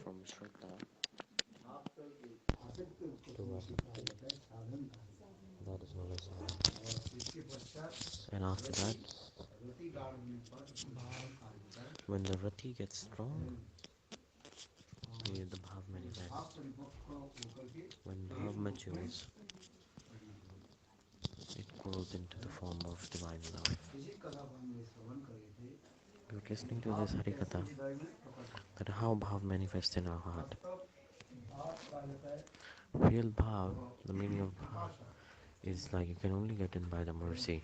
from Shraddha to Bhakti, that is known as sadhana. And after that, when the rati gets strong, the bhav manifests. When bhav matures, it grows into the form of divine love. We were listening to this hari-katha, that how bhav manifests in our heart. Real bhav, the meaning of bhav, is like you can only get it by the mercy.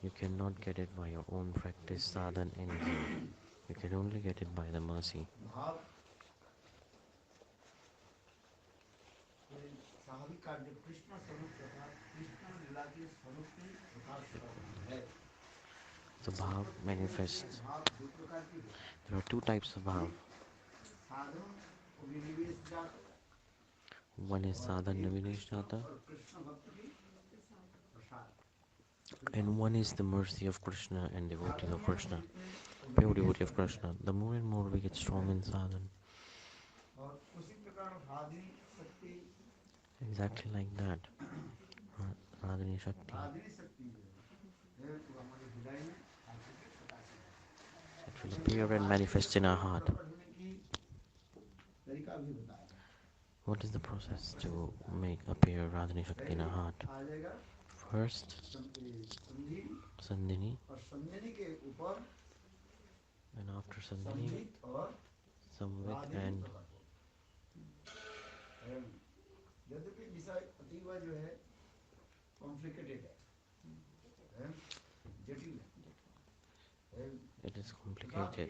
You cannot get it by your own practice, sadhana, anything. You can only get it by the mercy. The bhav manifests. There are two types of bhav. One is sadhana vinishjata, and one is the mercy of Krishna and devotee of Krishna, pure devotee of Krishna. The more and more we get strong in sadhana, exactly like that, Radharani-shakti, it will appear and manifest in our heart. What is the process to make appear Radharani-shakti in our heart? First, Sandhini, and after Sandhini, Samvit and it is complicated,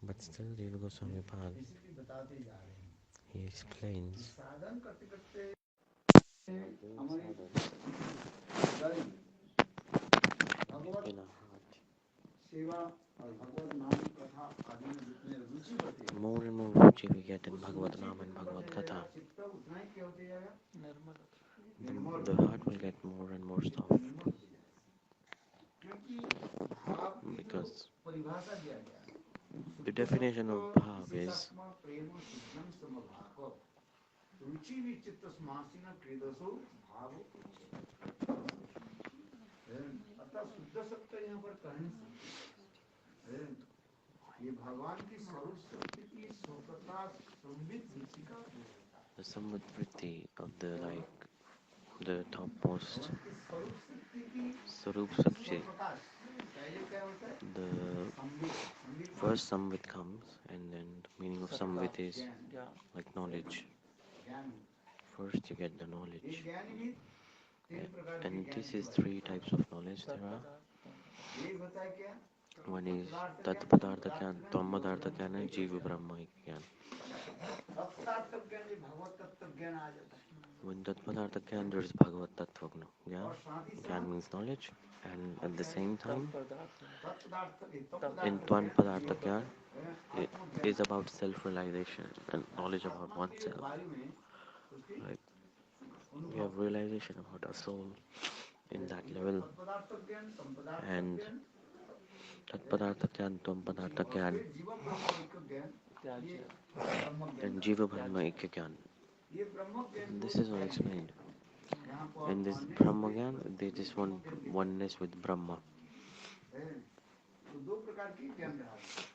but still Jiva Goswami Pad, he explains in our heart. More and more ruci we get in Bhagavatam and Bhagavad-katha, the heart will get more and more soft. Because the definition of bhav is the samvit-shakti of the topmost Swarup-shakti. The first samvit comes, and then the meaning of samvit is like knowledge. First you get the knowledge, and this is three types of knowledge there are. One is tat padartha gyan, tvam padartha gyan, and jiva brahma gyan. When tat padartha gyan, there is Bhagavat tattva gyan. Gyan means knowledge, and at the same time, in tvam padartha gyan, it is about self-realization and knowledge about oneself. Right? We have realization about our soul in that level, and tat padartha gyan, tvam padartha gyan, and jiva brahma gyan. This is all explained. In this Brahma Gyan, there is oneness with Brahma.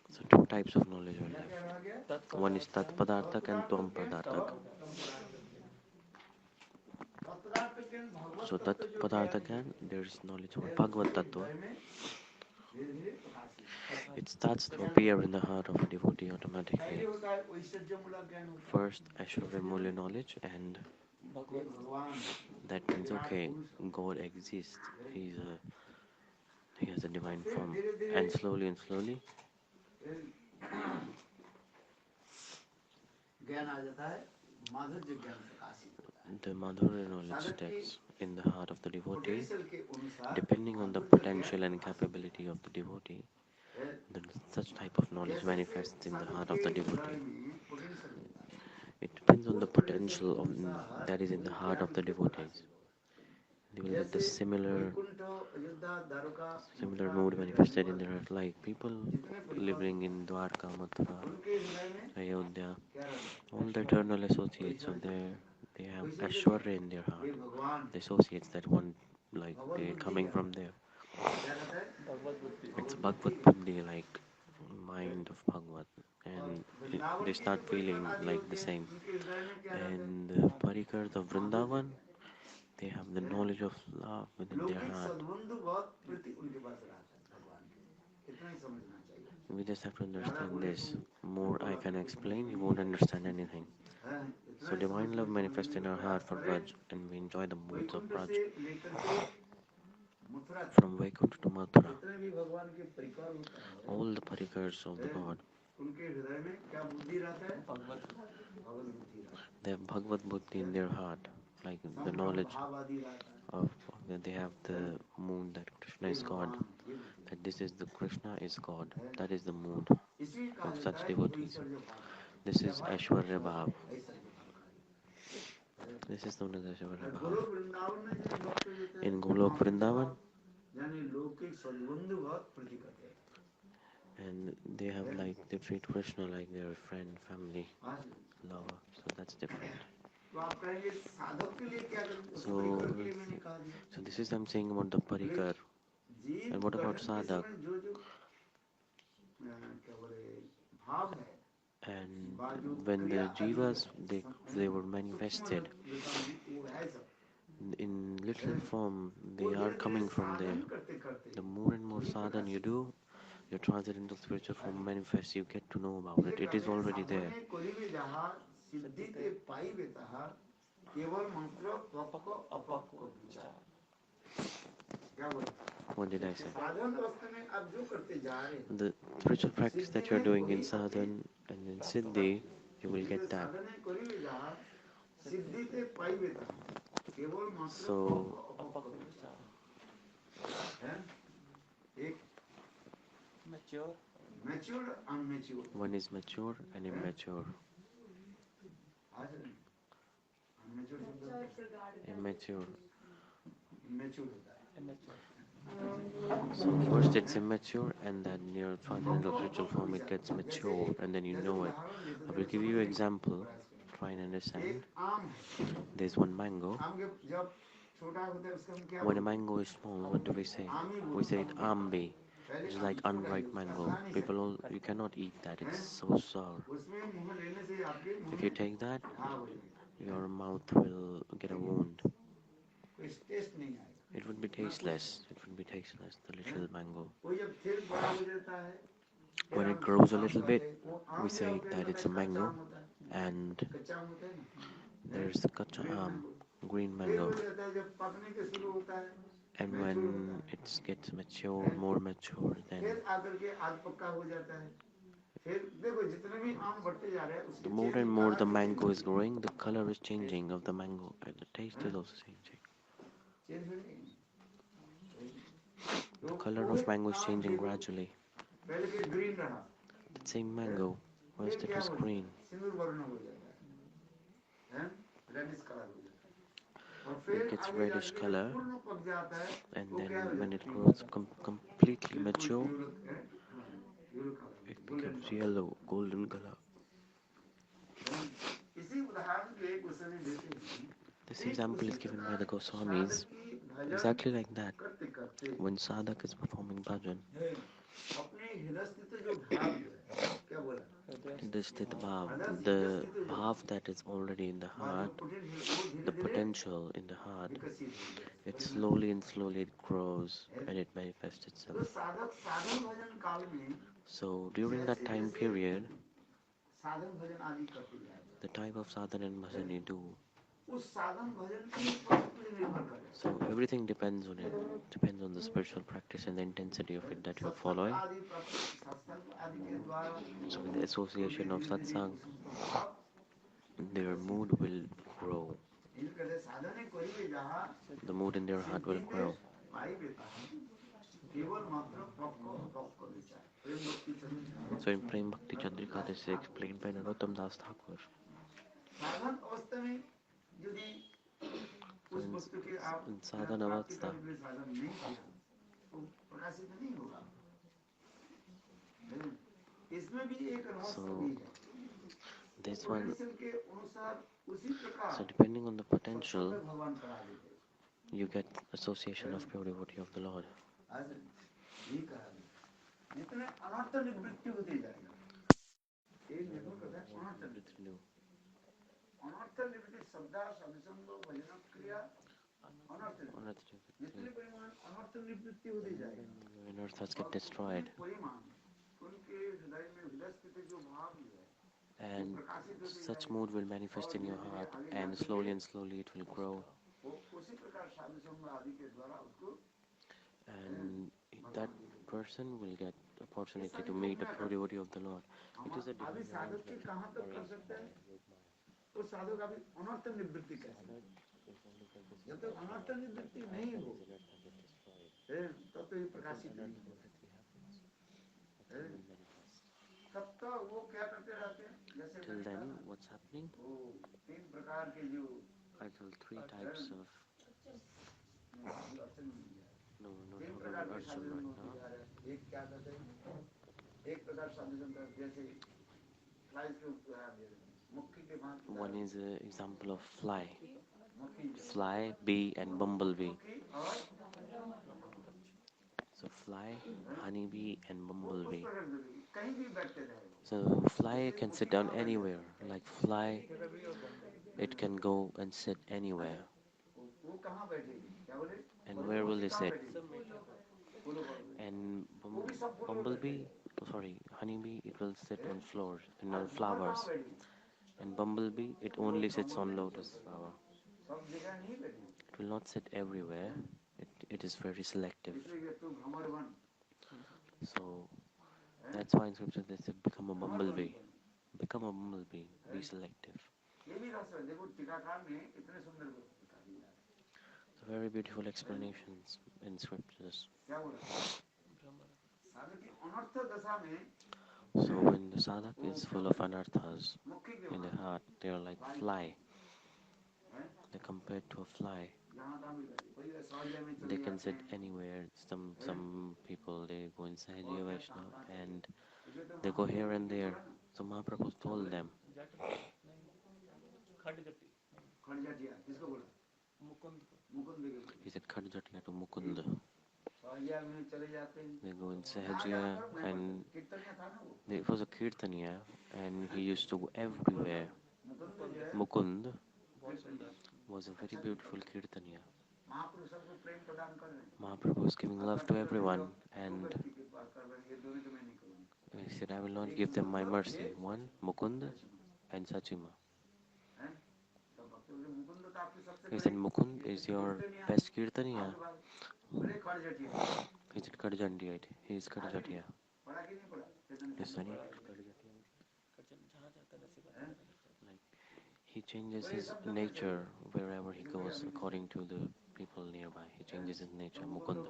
So two types of knowledge are there. One is Tat Padarthak and Tvam Padarthak. So Tat Padarthak Gyan, there is knowledge of Bhagavad Tattva. It starts to appear in the heart of a devotee automatically. First, aishvarya-jnana knowledge, and that means, okay, God exists. He has a divine form. And slowly, the madhurya knowledge takes in the heart of the devotee. Depending on the potential and capability of the devotee, then such type of knowledge manifests in the heart of the devotee. It depends on the potential that is in the heart of the devotees. They will get the similar mood manifested in their heart, like people living in Dwarka, Mathura, Ayodhya, all the eternal associates of they have aishvarya in their heart. The associates that want, like they're coming from there. It's Bhagavath-buddhi, like mind of Bhagavat, and they start feeling like the same. And the parikars of Vrindavan, they have the knowledge of love within their heart. We just have to understand this. More I can explain, you won't understand anything. So divine love manifests in our heart for Vraj, and we enjoy the moods of Vraj. From Vaikuntha to Mathura, all the parikars of the God, they have Bhagavad-buddhi in their heart, like the knowledge of that they have the mood that Krishna is God, that this is the Krishna is God. That is the mood of such devotees. This is aishvarya bhav. This is known as aishvarya bhav. In Golok Vrindavan, and they have like they treat Krishna like their friend, family, lover. So that's different. So this is I'm saying about the parikar. And what about sadhak? And when the jivas they were manifested in little form, they are coming from there. The more and more sadhana you do, your transcendental spiritual form manifests. You get to know about it. It is already there. What did I say? The spiritual practice that you are doing in sadhana and in siddhi, you will get that. So, one is mature and immature. Immature. So first it's immature, and then your transcendental spiritual form it gets mature, and then you know it. I will give you an example. Try and understand. There's one mango. When a mango is small, what do we say? We say it ambi. It's like unripe mango. You cannot eat that. It's so sour. If you take that, your mouth will get a wound. It would be tasteless. It would be tasteless, the little mango. When it grows a little bit, we say that it's a mango, and there's the kacha green mango. And when it gets mature, more mature, then the more and more the mango is growing, the color is changing of the mango, and the taste is also changing. The color of mango is changing gradually. The same mango, first it was green. It gets reddish color, and then when it grows completely mature, it becomes yellow, golden color. This example is given by the Goswamis, exactly like that. When sadhak is performing bhajan, the bhav that is already in the heart, the potential in the heart, it slowly and slowly it grows and it manifests itself. So during that time period, the type of sadhana and bhajan you do, so everything depends on it, depends on the spiritual practice and the intensity of it that you are following. So with the association of satsang, their mood will grow. The mood in their heart will grow. So in Prema-bhakti Chandrika, this is explained by Narottam Das Thakur. So in sadhana avastha, so this one, so depending on the potential, you get association of pure devotee of the Lord. When earths get destroyed, and such mood will manifest in your heart, and slowly it will grow, and that person will get opportunity to meet a pure devotee of the Lord. It is a divine arrangement arranged by Yogmaya. जब तक अनर्थ निवृत्ति नहीं हो, तब तो ये प्रकाशित नहीं होगा। तब तक वो क्या करते रहते हैं? जैसे till then, what's happening? तीन प्रकार के जो I told three types of no, not talking about Arjun right now. एक क्या कहते हैं? एक प्रकार साधु-संग जैसे फ्लाइज के मुक्की के भांति. One is an example of fly, bee, and bumblebee. So fly, honeybee, and bumblebee. So fly can sit down anywhere. Like fly, it can go and sit anywhere. And where will they sit? And honeybee, it will sit on floors and on flowers. And bumblebee, it only sits on lotus flower. It will not sit everywhere. It is very selective. So that's why in scripture they say become a bumblebee. Become a bumblebee. Be selective. So very beautiful explanations in scriptures. So when the sadhak is full of anarthas in the heart, they are like fly. They're compared to a fly. They can sit anywhere. Some people, they go in Sahajya-Vaishnava and they go here and there. So Mahaprabhu told them. He said Khadjatiya to Mukunda. They go in Sahajya and it was a kirtaniya and he used to go everywhere. Mukund was a very beautiful kirtaniya. Mahaprabhu is giving love to everyone and he said, I will not give them my mercy. One, Mukund and Sachima. He said, Mukund is your best kirtaniya. He said, Kadjandiya. He is Kadjatiya. Listen, like he changes his nature wherever he goes according to the people nearby. He changes his nature, Mukunda.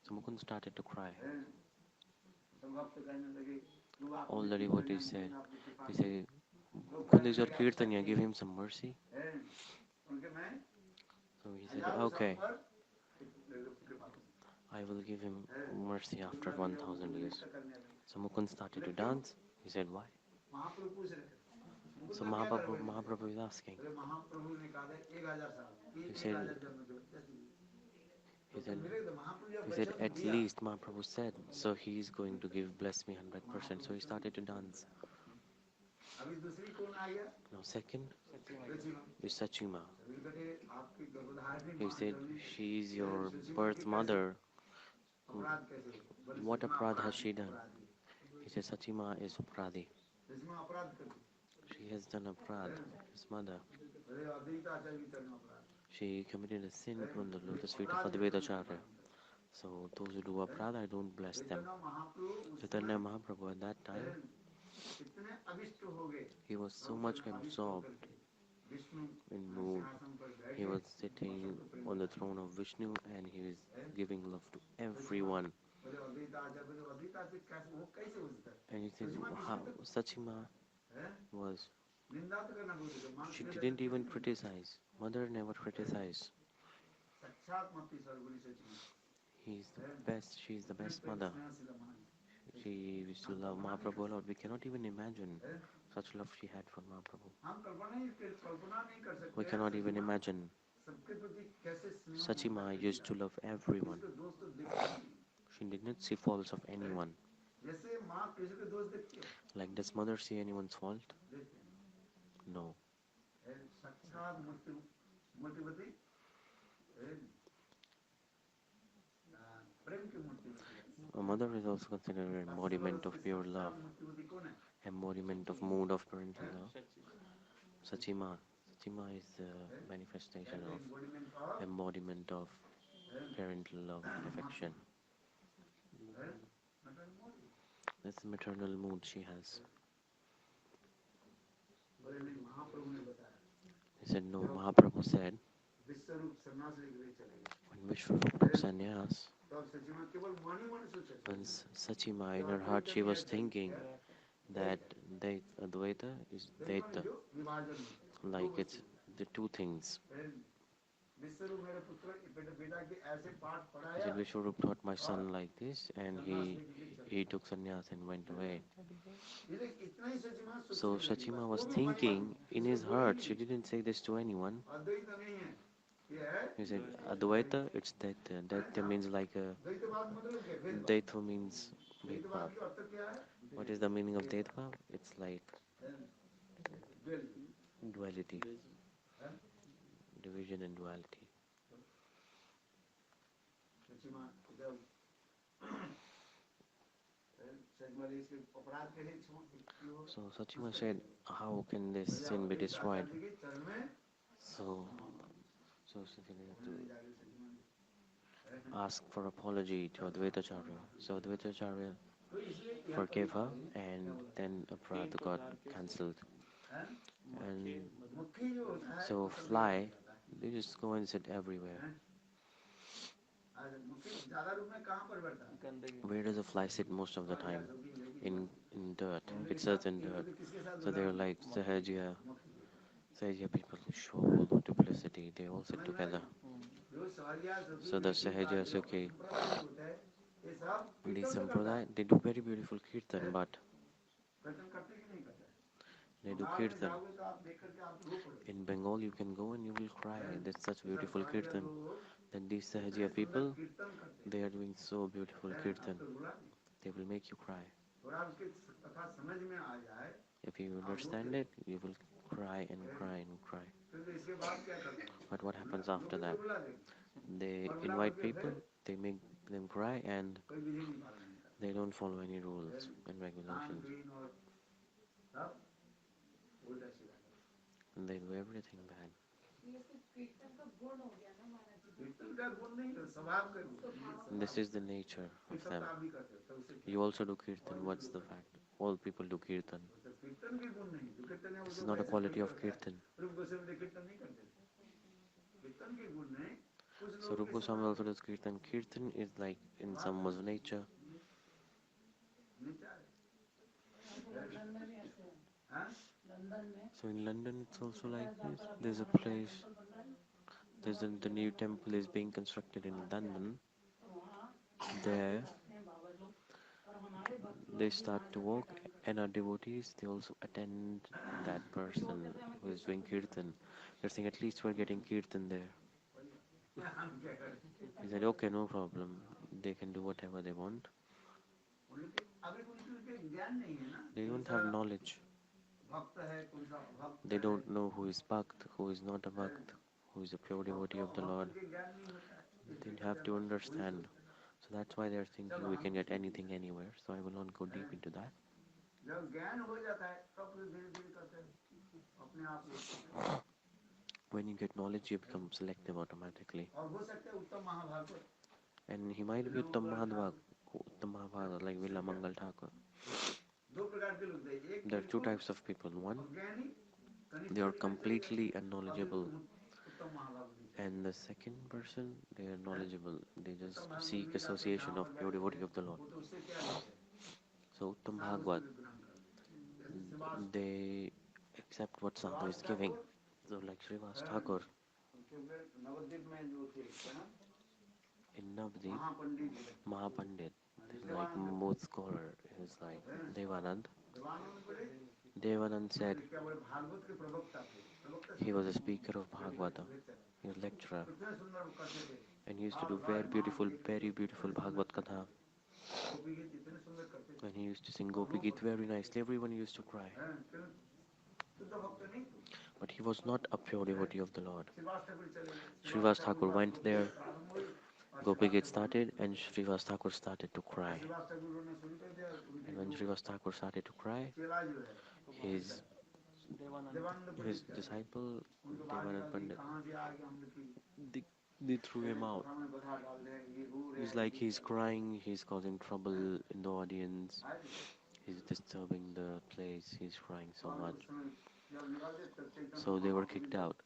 So Mukunda started to cry. All the devotees said, he said, Mukunda is your kirtaniya, give him some mercy. So he said, okay, I will give him mercy after 1000 years. So Mukund started to dance. He said, why? So Mahaprabhu is asking. He said, at least Mahaprabhu said, so he is going to bless me 100%. So he started to dance. Now second is Sachima. He said, she is your birth mother. What aparadh has she done? He said, Sachima is Upradhi. She has done aparadh, his mother. She committed a sin on the lotus feet of Advaita-acharya. So those who do aparadh, I don't bless them. Chaitanya Mahaprabhu at that time, he was so much absorbed in mood. He was sitting on the throne of Vishnu and he was giving love to everyone. And he said, how Sachima was She didn't even criticize. Mother never criticized. He's the best. She's the best mother. She used to love Mahaprabhu a lot. We cannot even imagine such love she had for Mahaprabhu. We cannot even imagine. Sachima used to love everyone. She did not see faults of anyone. Like, does mother see anyone's fault? No. A mother is also considered an embodiment of pure love, embodiment of mood of parental love. Sachima. Sachima is the manifestation of embodiment of parental love and affection. That's the maternal mood she has. He said, no, Mahaprabhu said, when Vishwarup took sannyas, when Sachima in her heart she was thinking that Advaita is Daita, like it's the two things. He said, Vishwarup taught my son like this, and he took sannyas and went away. So Sachima was thinking in his heart, she didn't say this to anyone. He said, Advaita, it's Daitya. Daitya means like a... Daitya means Bhedbhav. What is the meaning of Bhedbhav? It's like duality. Division and duality. So Sachima said, how can this sin be destroyed? So Sachima had to ask for apology to Advaitacharya. So Advaitacharya forgave her, and then aparadha got cancelled. And so fly, they just go and sit everywhere. Where does a fly sit most of the time? In dirt. It sits in dirt. So they're like Sahajya people show duplicity. They all sit together. So the Sahajya is okay. The Sampradaya, they do very beautiful kirtan, but they do kirtan. In Bengal, you can go and you will cry. There's such beautiful kirtan. Then these Sahajya people, they are doing so beautiful kirtan. They will make you cry. If you understand it, you will cry and cry and cry. But what happens after that? They invite people, they make them cry, and they don't follow any rules and regulations. And they do everything bad. And this is the nature of them. You also do kirtan, what's the fact? All people do kirtan. This is not a quality of kirtan. So Rupa Goswami also does kirtan. Kirtan is like in someone's nature. So in London it's also like this. There's a place, the new temple is being constructed in London. There they start to walk, and our devotees, they also attend that person who is doing kirtan. They're saying, at least we're getting kirtan there. He said, okay, no problem. They can do whatever they want. They don't have knowledge. They don't know who is Bhakt, who is not a Bhakt, who is a pure devotee of the Lord. They have to understand. So that's why they're thinking we can get anything anywhere. So I will not go deep into that. When you get knowledge, you become selective automatically. And he might be Uttam Mahabhaga, like Villa Mangal Thakur. There are two types of people. One, they are completely unknowledgeable. And the second person, they are knowledgeable. They just seek association of pure devotee of the Lord. So Uttam Bhagavad, they accept what sadhu is giving. So like Srivasa Thakura in Navadip, Mahapandit, like most scholar is like Devanand. Devanand said he was a speaker of Bhagavatam, he was lecturer, and he used to do very beautiful Bhagavad-katha. When he used to sing Gopi Geet very nicely, everyone used to cry. But he was not a pure devotee of the Lord. Srivasa Thakur went there, Gopi Geet started, and Srivasa Thakur started to cry. And when Srivasa Thakur started to cry, his his disciple, Devananda Pandit, they, they threw him out. It's like he's crying, he's causing trouble in the audience, he's disturbing the place, he's crying so much. So they were kicked out.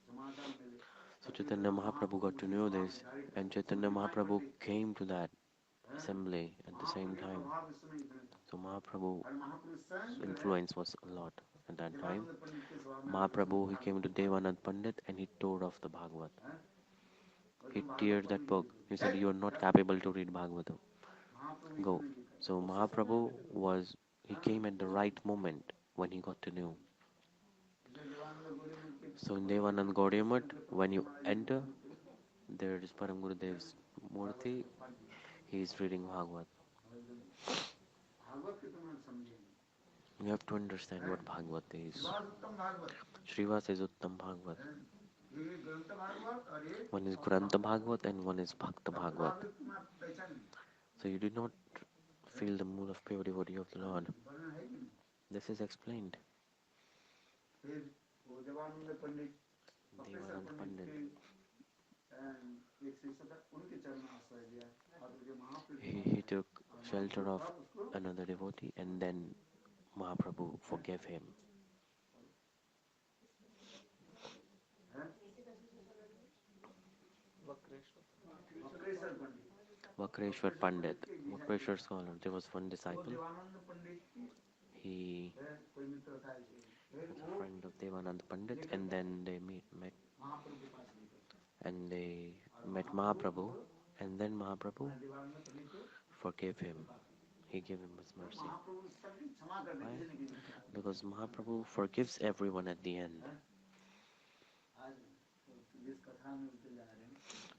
So Chaitanya Mahaprabhu got to know this, and Chaitanya Mahaprabhu came to that assembly at the same time. So Mahaprabhu's influence was a lot at that time. Mahaprabhu, he came to Devananda Pandit and he tore off the Bhagavat. He teared that book. He said, "You are not capable to read Bhagavatam. Go." So Mahaprabhu he came at the right moment when he got to know. So in Devanand Gaudiya Math, when you enter, there is Param Gurudev's Murti. He is reading Bhagavat. You have to understand what Bhagavat is. Srivasa is Uttam Bhagavat. One is Grantha Bhagavat and one is Bhakta Bhagavat. So you do not feel the mood of pure devotee of the Lord. This is explained. Devananda Pandit. He took shelter of another devotee and then Mahaprabhu forgave him. Vakreshwar Pandit, Vakreshwar scholar, there was one disciple. He was a friend of Devananda Pandit, and then they met and they met Mahaprabhu, and then Mahaprabhu forgave him. He gave him his mercy. Why? Because Mahaprabhu forgives everyone at the end.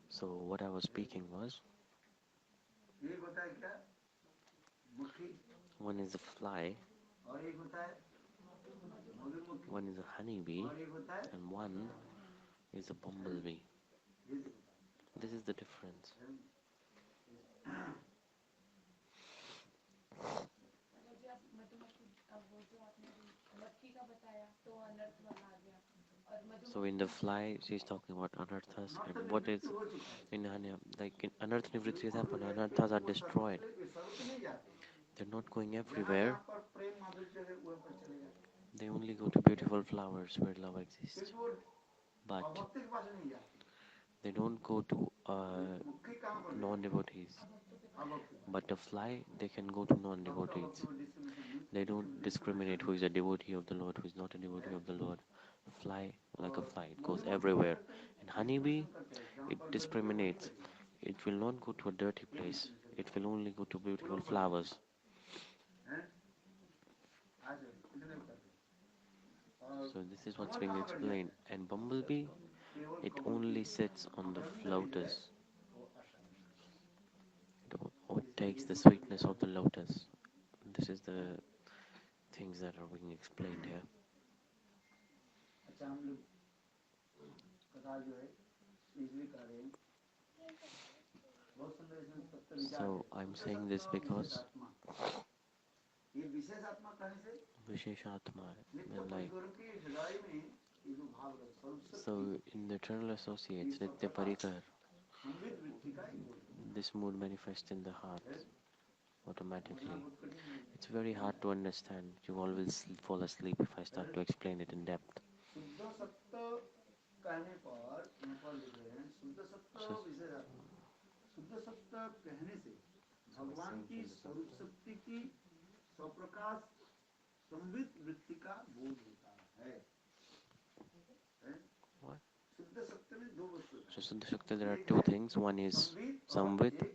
So what I was speaking was, one is a fly, one is a honeybee, and one is a bumblebee. This is the difference. So in the fly, she's talking about anarthas, and what is in honey, like in anartha nivritti is happening, anarthas are destroyed. They're not going everywhere. They only go to beautiful flowers where love exists. But they don't go to non-devotees. But a fly, they can go to non-devotees. They don't discriminate who is a devotee of the Lord, who is not a devotee of the Lord. Fly, like a fly, it goes everywhere. And honeybee, it discriminates. It will not go to a dirty place. It will only go to beautiful flowers. So this is what's being explained. And bumblebee, it only sits on the lotus. It takes the sweetness of the lotus. This is the things that are being explained here. So I'm saying this because Visheshatma, like, so in the eternal associates, Nitya Parikar, this mood manifests in the heart automatically. It's very hard to understand. You always fall asleep if I start to explain it in depth. So Siddha-shakti, there are two things. One is Samvit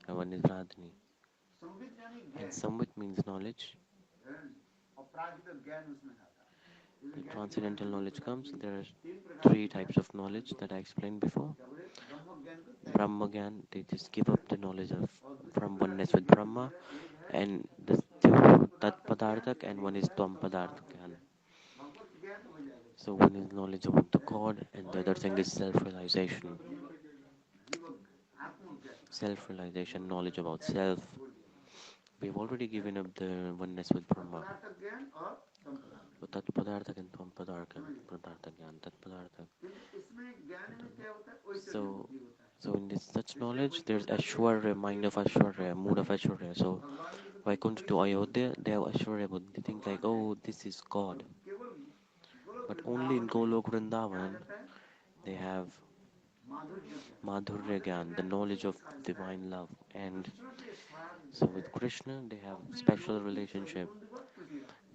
and one is Radhani. And Samvit means knowledge. The transcendental knowledge comes. There are three types of knowledge that I explained before. Brahma-gyan, they just give up the knowledge of from oneness with Brahma, and the two Tat-padarthak and one is Tvam-padarthak. So one is knowledge about the God and the other thing is self-realization. Self-realization, knowledge about self. We've already given up the oneness with Brahma. So Tat-padarthak and Tvam-padarthak, Tat-padarthak. So, so in this such knowledge, there's aishvarya, mind of aishvarya, mood of aishvarya. So Vaikuntha to Ayodhya, they have aishvarya, but they think like, oh, this is God. But only in Golok Vrindavan, they have madhurya-jnana, the knowledge of divine love. And so with Krishna, they have special relationship.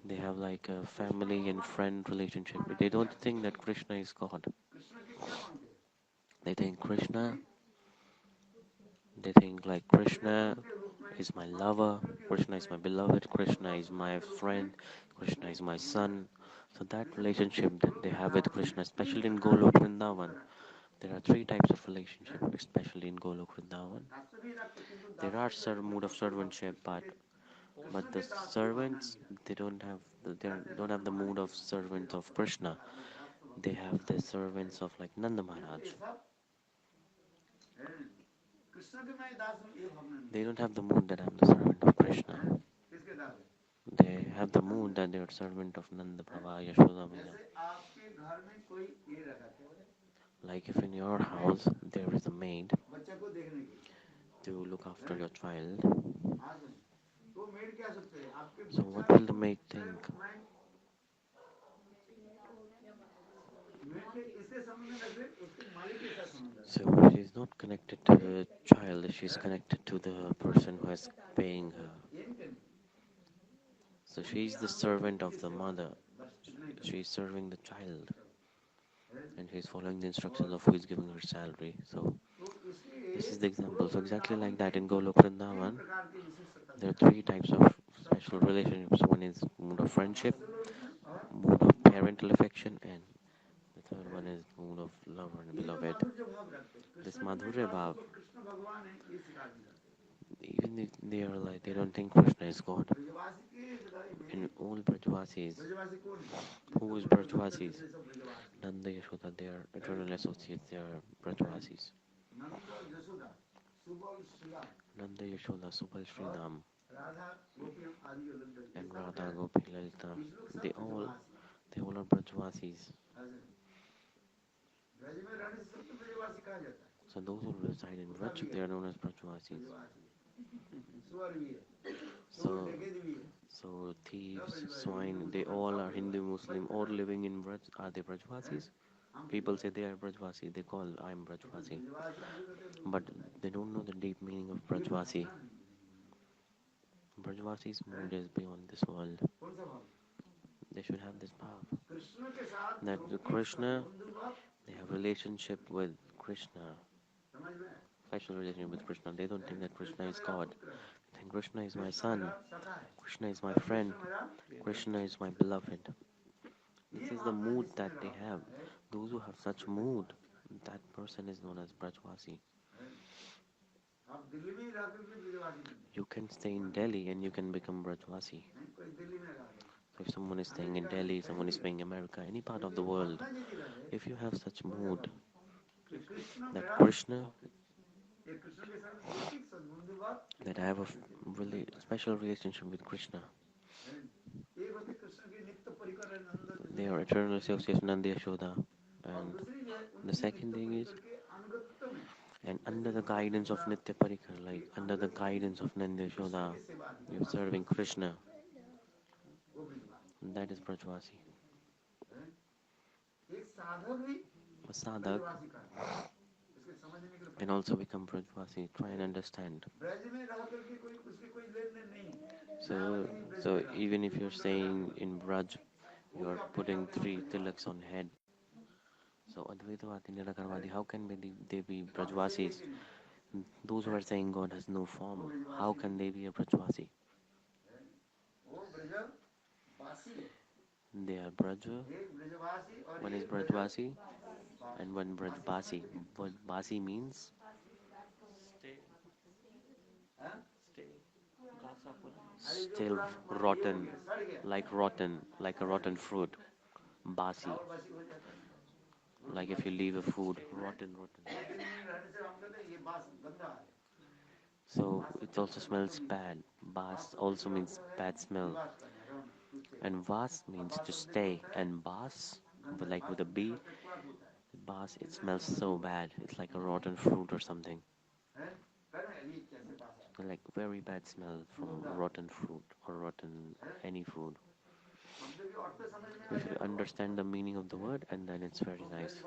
They have like a family and friend relationship. They don't think that Krishna is God. They think like Krishna is my lover, Krishna is my beloved, Krishna is my friend, Krishna is my son. So that relationship that they have with Krishna, especially in Golok Vrindavan, there are three types of relationship, especially in Golok Vrindavan. There are mood of servantship, but the servants they don't have the mood of servants of Krishna. They have the servants of like Nanda Maharaj. They don't have the mood that I'm the servant of Krishna. They have the mood that they are servant of Nanda Bhava, Yashoda Maya. Like if in your house there is a maid to look after your child, so what will the maid think? So she's not connected to the child, she's connected to the person who is paying her. So she's the servant of the mother. She's serving the child. And she's following the instructions of who is giving her salary. So this is the example. So exactly like that in Golok Vrindavan, there are three types of special relationships. One is mood of friendship, mood of parental affection, and the third one is mood of lover and beloved. This madhurya bhav, even if they are like they don't think Krishna is God. In all Vrajavasis, who is Vrajavasis? Nanda Yashoda, they are eternal associates, they are Vrajavasis. Nanda Yashoda, Subal Srinam, and Radha Gopi Lalita, they all are Vrajavasis. So those who reside in Vraj, they are known as Vrajavasis. So thieves, swine, they all are Hindu, Muslim, all living in Vraj. Are they Vrajavasis? People say they are Vrajavasi, they call I am Vrajavasi. But they don't know the deep meaning of Vrajavasi. Vrajavasi's mood is beyond this world. They should have this bhav. That the Krishna, they have relationship with Krishna. Special relationship with Krishna. They don't think that Krishna is God. They think Krishna is my son. Krishna is my friend. Krishna is my beloved. This is the mood that they have. Those who have such mood, that person is known as Vrajavasi. You can stay in Delhi and you can become Vrajavasi. So if someone is staying in Delhi, someone is staying in America, any part of the world, if you have such mood that Krishna, that I have a really special relationship with Krishna, they are eternal association Nanda Yashoda. And the second thing is, and under the guidance of Nitya Parikar, like under the guidance of Nanda Yashoda, you're serving Krishna. That is Vrajavasi. A sadhak can also become Vrajavasi. Try and understand. So even if you're staying in Vraj, you're putting 3 tilaks on head. So Advaitavadi, Nirakarvadi, how can they be Vrajavasis? Those who are saying God has no form, how can they be a Vrajavasi? They are Braja, one is Brajvasi and one Brajbasi. What Basi means? Stay, stay, still rotten, like a rotten fruit. Basi, like if you leave a food, rotten. So it also smells bad. Bas also means bad smell. And vas means to stay. And bas, like with a B, bas, it smells so bad. It's like a rotten fruit or something. Like very bad smell from rotten fruit or rotten any food. If you understand the meaning of the word, and then it's very nice.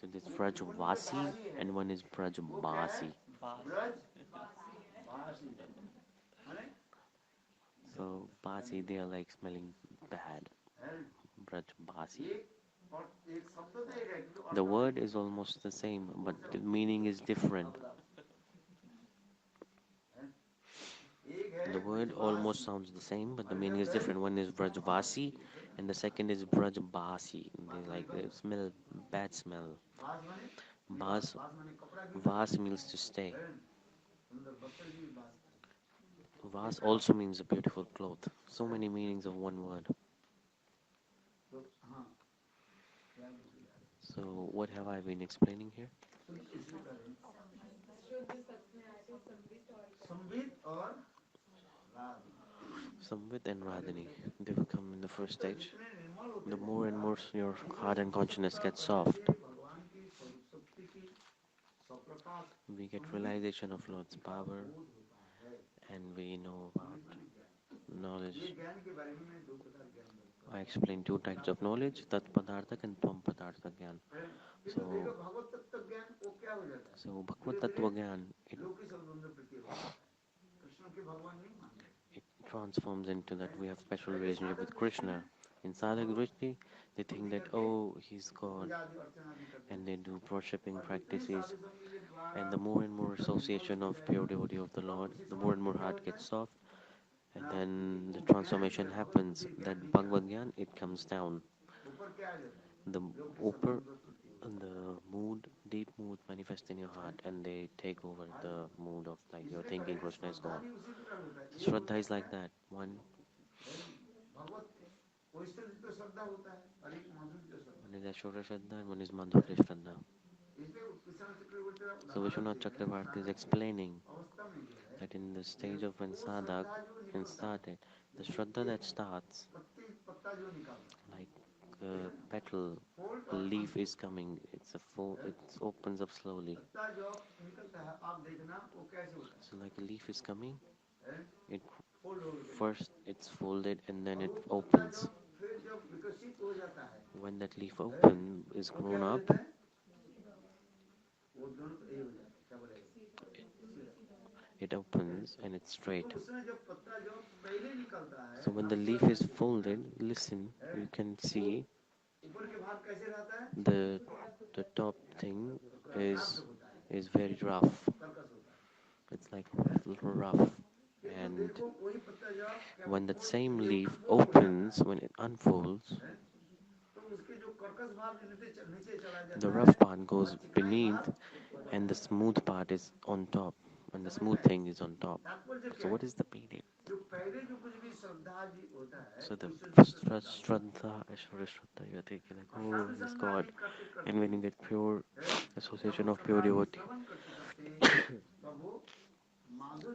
So this Vrajavasi and one is Vrajabasi. So Basi, they are like smelling bad. Vrajabasi. The word is almost the same, but the meaning is different. The word almost sounds the same, but the meaning is different. One is Vrajavasi, and the second is Vrajabasi. They like they smell bad smell. Bas, Vas means to stay. Vas also means a beautiful cloth. So many meanings of one word. So what have I been explaining here? Samvit and Radhani, they will come in the first stage. The more and more your heart and consciousness get soft, we get realization of Lord's power, and we know about knowledge. I explained two types of knowledge, Tat Padarthak and Tvam Padarthak Gyan. So, so Bhagavad Tattva Gyan, it transforms into that we have special relationship with Krishna. In sadhak drishti, they think that, oh, he's God, and they do worshipping practices. And the more and more association of pure devotee of the Lord, the more and more heart gets soft, and then the transformation happens. That Bhagavad Gyan, it comes down. The upper, the mood, deep mood manifest in your heart, and they take over the mood of like you're thinking Krishna is God. Shraddha is like that. One is Aishwarya Shraddha and one is Madhurya Shraddha. So Vishwanath Chakravarti is explaining that in the stage of when sadhak and started, the Shraddha that starts, like a petal, a leaf is coming, it opens up slowly. So like a leaf is coming, it first it's folded and then it opens. When that leaf is grown up, it opens and it's straight. So when the leaf is folded, listen, you can see the top thing is very rough. It's like rough. And when that same leaf opens, when it unfolds, the rough part goes beneath and the smooth part is on top. And the smooth thing is on top. So what is the meaning? So the Shraddha, Aishwarya Shraddha, you're thinking like, oh, he's God. And when you get pure association of pure devotee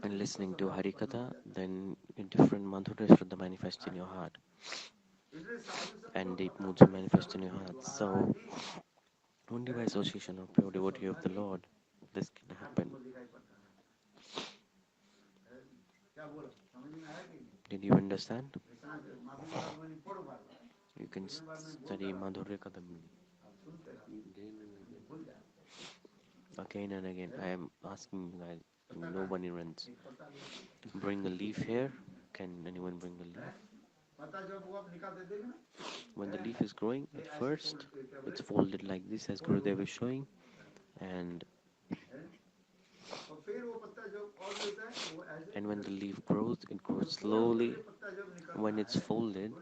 and listening to hari-katha, then a different madhurya Shraddha manifests in your heart. And deep moods manifest in your heart. So only by association of pure devotee of the Lord, this can happen. Did you understand? You can study Madhurya Kadam again and again. I am asking you guys, nobody runs. Bring a leaf here. Can anyone bring a leaf? When the leaf is growing, at first, it's folded like this as Gurudev is showing, and when the leaf grows, it grows slowly. When it's folded,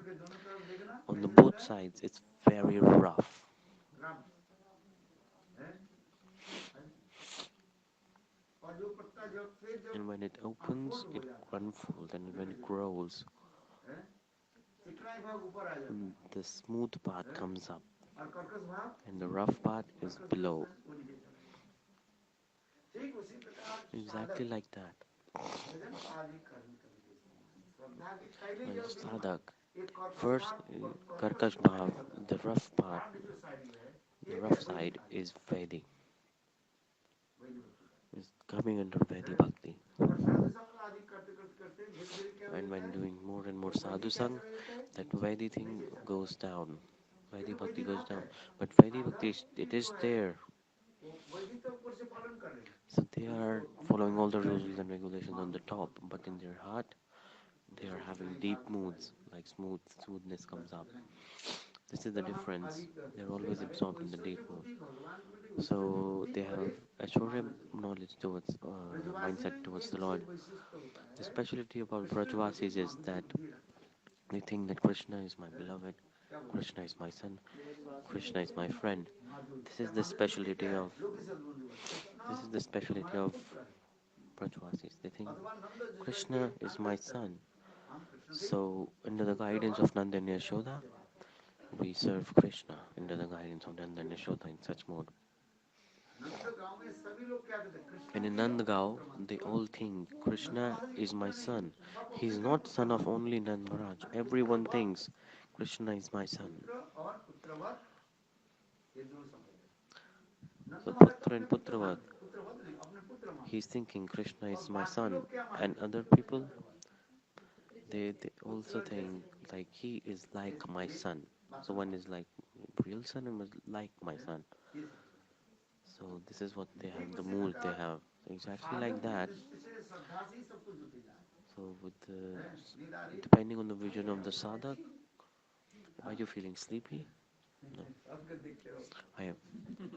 on the both sides, it's very rough. And when it opens, it unfolds, and when it grows, the smooth part comes up, and the rough part is below. Exactly like that. And sadhak, first, karkash bhav, the rough part, the rough side is Vedic, is coming under Vedic bhakti. And when doing more and more sadhu-sanga, that Vedic thing goes down. Vedic bhakti goes down. But Vedic bhakti, it is there. So they are following all the rules and regulations on the top, but in their heart, they are having deep moods, like smoothness comes up. This is the difference. They're always absorbed in the deep mood. So they have aishvarya knowledge towards, mindset towards the Lord. The specialty about Vrajavasis is that they think that Krishna is my beloved, Krishna is my son, Krishna is my friend. This is the specialty of Vrajavasis. They think Krishna is my son. So under the guidance of Nanda and Yashoda, we serve Krishna under the guidance of Nanda and Yashoda in such mode. And in Nandagaon, they all think Krishna is my son. He is not son of only Nand Maharaj. Everyone thinks Krishna is my son. So Putra and Putravat, he's thinking Krishna is my son. And other people, they also think like he is like my son. So one is like real son and was like my son. So this is what they have, the mood they have. Exactly like that. So with depending on the vision of the sadhak, are you feeling sleepy? No. I am.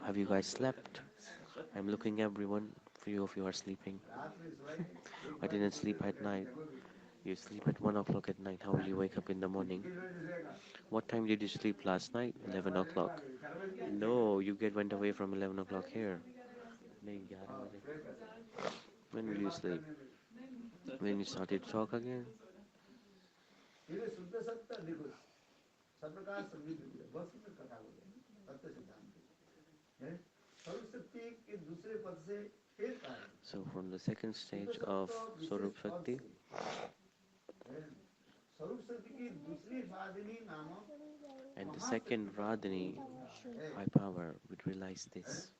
Have you guys slept? I'm looking everyone. Few of you are sleeping. I didn't sleep at night. You sleep at 1 o'clock at night. How will you wake up in the morning? What time did you sleep last night? 11 o'clock. No, you went away from 11 o'clock here. When will you sleep? When you started to talk again? So from the second stage of Swarup-shakti, and the second Radhani, high power, would realize this.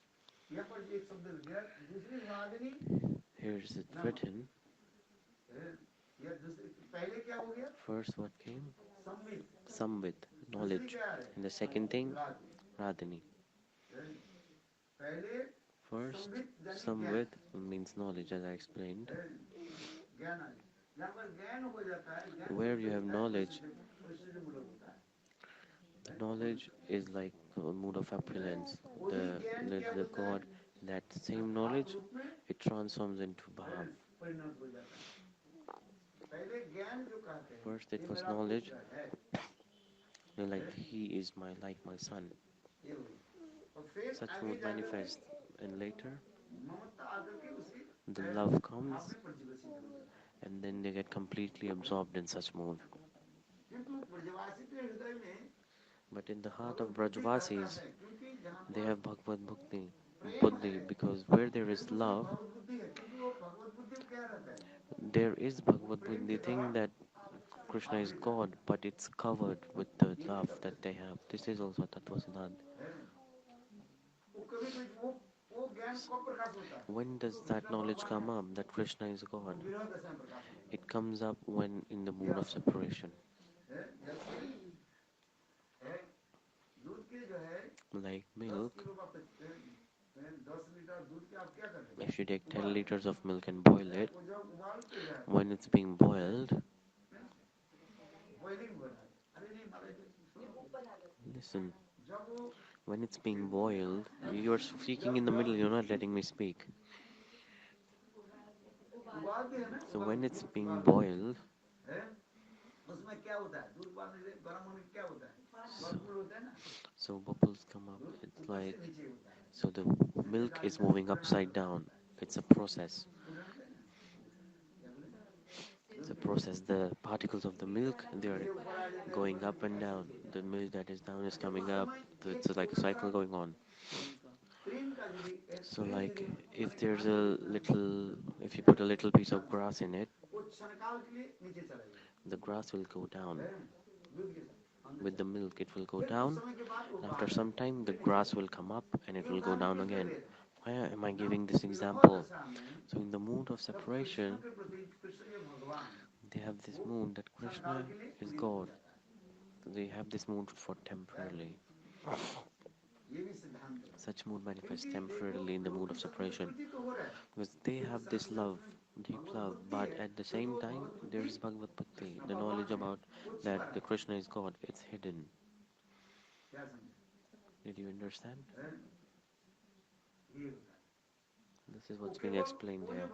Here's it written. First what came? Samvit, knowledge. And the second thing, Radhani. First, Samvit means knowledge, as I explained. Where you have knowledge, knowledge is like a mood of opulence. The God, that same knowledge, it transforms into Bhava. First it was knowledge, like he is like my son. Such mood manifests, and later the love comes, and then they get completely absorbed in such mood. But in the heart of Vrajavasis, they have Bhagavath-buddhi, because where there is love, there is Bhagavath-buddhi. They think that Krishna is God, but it's covered with the love that they have. This is also Tattva Siddhanta. When does that knowledge come up, that Krishna is God? It comes up when in the mood of separation. Like milk, if you take 10 liters of milk and boil it, when it's being boiled, listen, when it's being boiled, you're speaking in the middle, you're not letting me speak. So when it's being boiled, so bubbles come up. It's like, so the milk is moving upside down. It's a process. It's a process. The particles of the milk, they're going up and down. The milk that is down is coming up. It's like a cycle going on. So like if there's a little, if you put a little piece of grass in it, the grass will go down. With the milk it will go down. After some time the grass will come up and it will go down again. Why am I giving this example? So in the mood of separation, they have this mood that Krishna is God. They have this mood for temporarily. Such mood manifests temporarily in the mood of separation. Because they have this love, deep love, but at the same time there is Bhagavath-buddhi, the knowledge about that the Krishna is God. It's hidden. Did you understand? This is what's being explained here.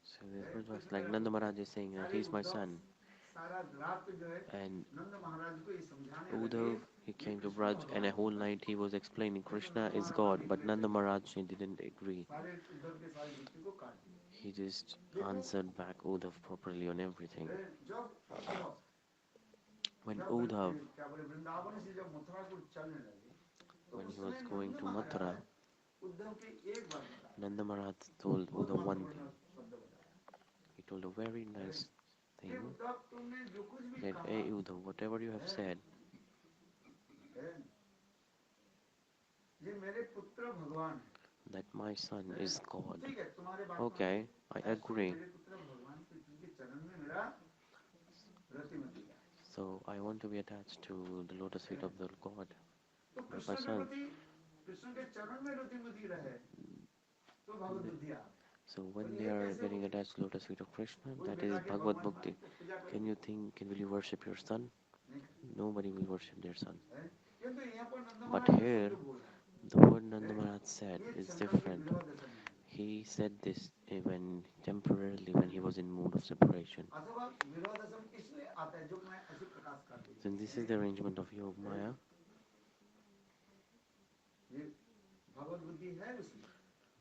So this was like Nanda Maharaj is saying that he's my son. And Uddhav, he came to Vraj and a whole night he was explaining Krishna is God, but Nanda Maharaj he didn't agree. He just answered back Uddhav properly on everything. When Uddhav, when he was going to Mathura, Nanda Maharaj told Uddhav one thing. He told a very nice thing that, hey Uddhav, whatever you have said, that my son is God. Okay, I agree. So I want to be attached to the lotus feet of the God, my son. So when they are getting attached to lotus feet of Krishna, that is Bhagavad-buddhi. Will you worship your son? Nobody will worship their son. But here, the word Nanda Maharaj said is different. He said this when temporarily when he was in mood of separation. So this is the arrangement of Yog Maya.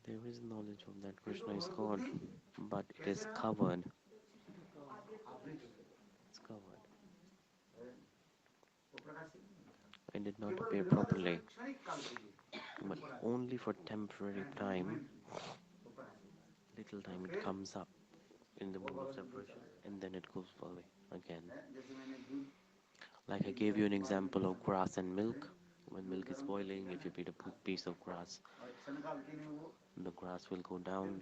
There is knowledge of that Krishna is God, but it is covered. It's covered. It did not appear properly, but only for temporary time. Little time it comes up in the mood of separation, and then it goes away again. Like I gave you an example of grass and milk. When milk is boiling, if you put a piece of grass, the grass will go down.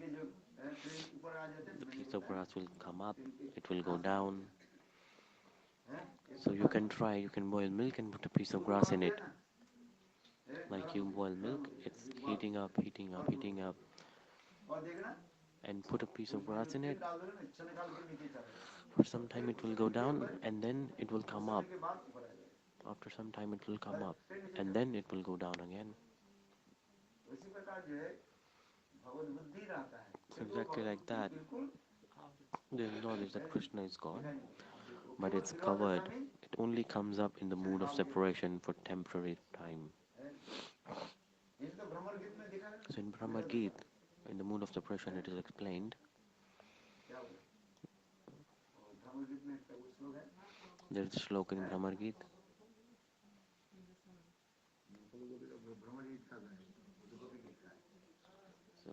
The piece of grass will come up. It will go down. So you can try. You can boil milk and put a piece of grass in it. Like you boil milk, it's heating up, heating up, heating up. And put a piece of grass in it. For some time it will go down and then it will come up. After some time it will come up and then it will go down again. Exactly like that. There is knowledge that Krishna is God, but it's covered. It only comes up in the mood of separation for temporary time. So in Brahma Gita, in the mood of separation, it is explained. There is a shloka in Brahma Gita. So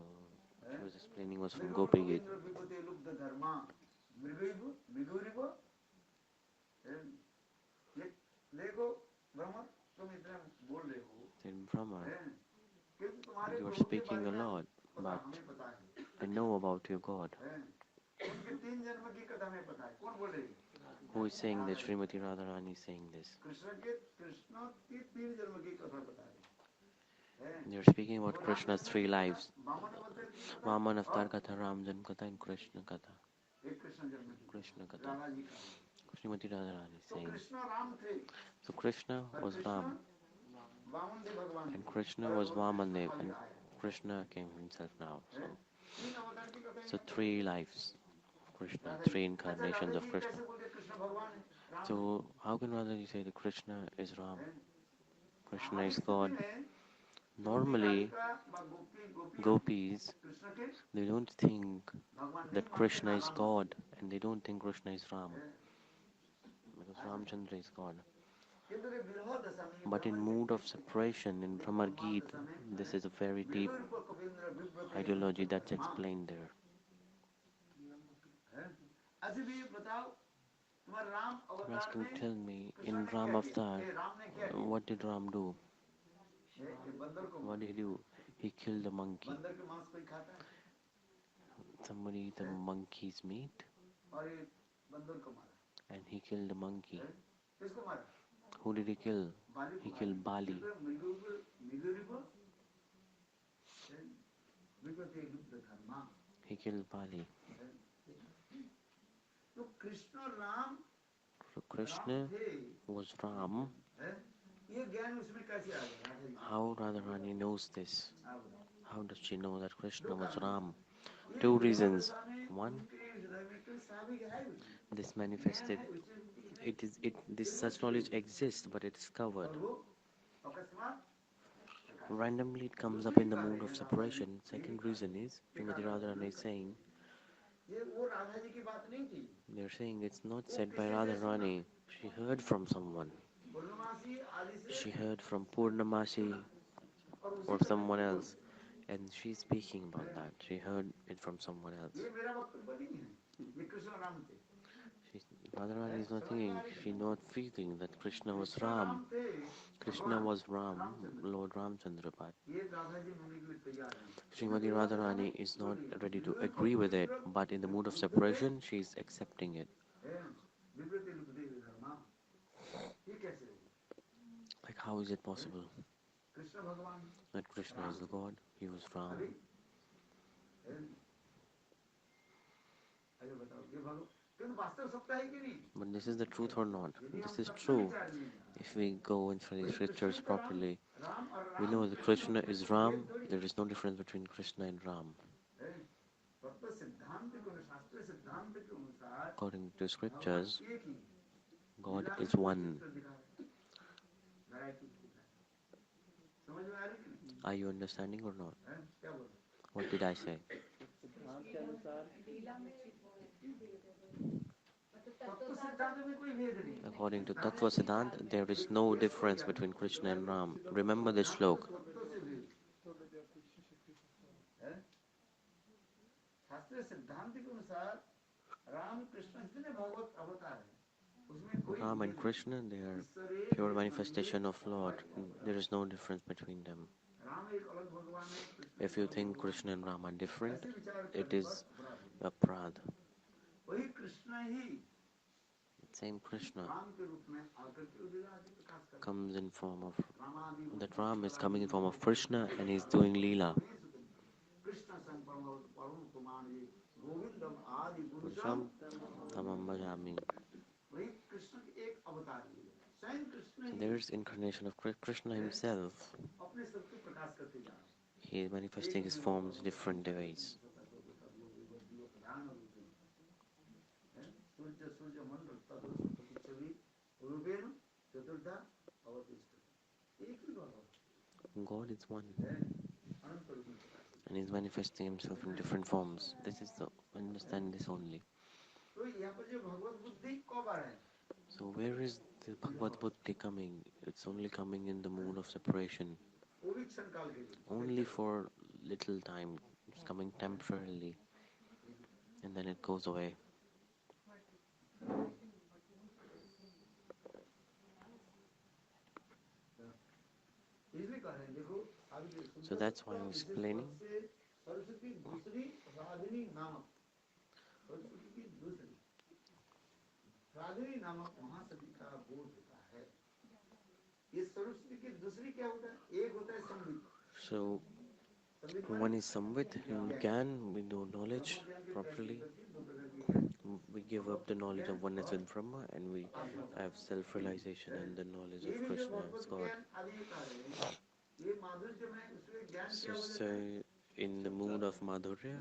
what he was explaining was from Gopi Gita. In Brahma, you are speaking a lot, but I know about your God. Who is saying that? Srimati Radharani is saying this. They are speaking about Krishna's 3 lives. Vaman Avatar Katha, Ram Janm Katha and Krishna Katha. Krishna Katha. Srimati Radharani is saying, so Krishna was Ram, and Krishna was Vamandev, and Krishna came himself now. So three lives of Krishna, three incarnations of Krishna. So how can Radharani say that Krishna is Ram? Krishna is God. Normally, gopis, they don't think that Krishna is God, and they don't think Krishna is Ram, because Ramchandra is God. But in mood of separation in Bhramar Geet, this is a very deep ideology that's explained there. You're asking, tell me, in Ram Avatar, what did Ram do? What did he do? He killed a monkey. Somebody eat a monkey's meat, and he killed a monkey. Who did he kill? He killed Bali. He killed Bali. So Krishna was Ram. How Radharani knows this? How does she know that Krishna was Ram? Two reasons. One, this manifested. This such knowledge exists, but it is covered. Randomly, it comes up in the mood of separation. Second reason is, Srimati Radharani is saying, they're saying it's not said by Radharani. She heard from someone. She heard from Purnamasi or someone else, and she's speaking about that. She heard it from someone else. Radharani is not thinking, she's not feeling that Krishna was Ram. Krishna was Ram, Lord Ramchandra, but Srimati Radharani is not ready to agree with it, but in the mood of separation, she is accepting it. Like, how is it possible that Krishna is the God? He was Ram. But this is the truth or not? This is true. If we go into the scriptures properly, we know that Krishna is Ram. There is no difference between Krishna and Ram. According to scriptures, God is one. Are you understanding or not? What did I say? According to Tattva Siddhanta, there is no difference between Krishna and Ram. Remember this slok. Ram and Krishna, they are pure manifestation of Lord. There is no difference between them. If you think Krishna and Ram are different, it is aprad. Same Krishna comes in form of, that Ram is coming in form of Krishna and he's doing Lila. Purusham tamam bhajami. So there is incarnation of Krishna himself. He is manifesting his forms in different ways. God is one, and he is manifesting himself in different forms. This is the understand this only. So where is the Bhagavath-buddhi coming? It's only coming in the mood of separation. Only for little time. It's coming temporarily, and then it goes away. So that's why I'm explaining. So one is Samvit, in Gyan, we know knowledge properly. we give up the knowledge of oneness with Brahma and we have self-realization and the knowledge of Krishna as God. So in the mood of madhurya,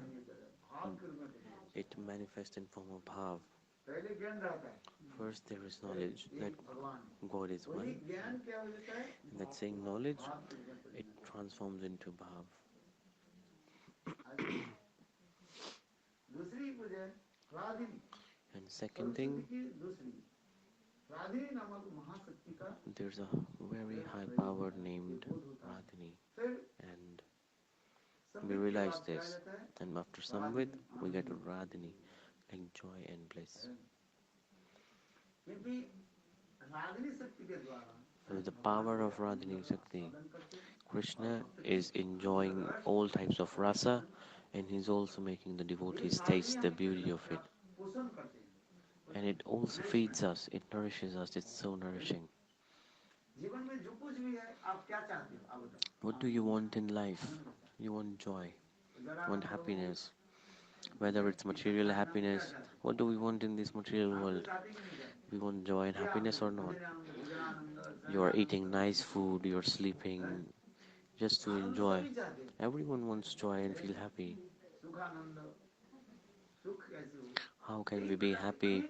it manifests in form of bhav. First there is knowledge that God is one, and that same knowledge, it transforms into bhav. And second thing, there's a very high power named Radhini, and we realize this, and after Samvit, we get Radhini, like joy and bliss. With the power of Radhini-shakti, Krishna is enjoying all types of rasa, and he's also making the devotees taste the beauty of it. And it also feeds us, it nourishes us, it's so nourishing. What do you want in life? You want joy, you want happiness. Whether it's material happiness, what do we want in this material world? We want joy and happiness or not? You are eating nice food, you're sleeping, just to enjoy. Everyone wants joy and feel happy. How can we be happy?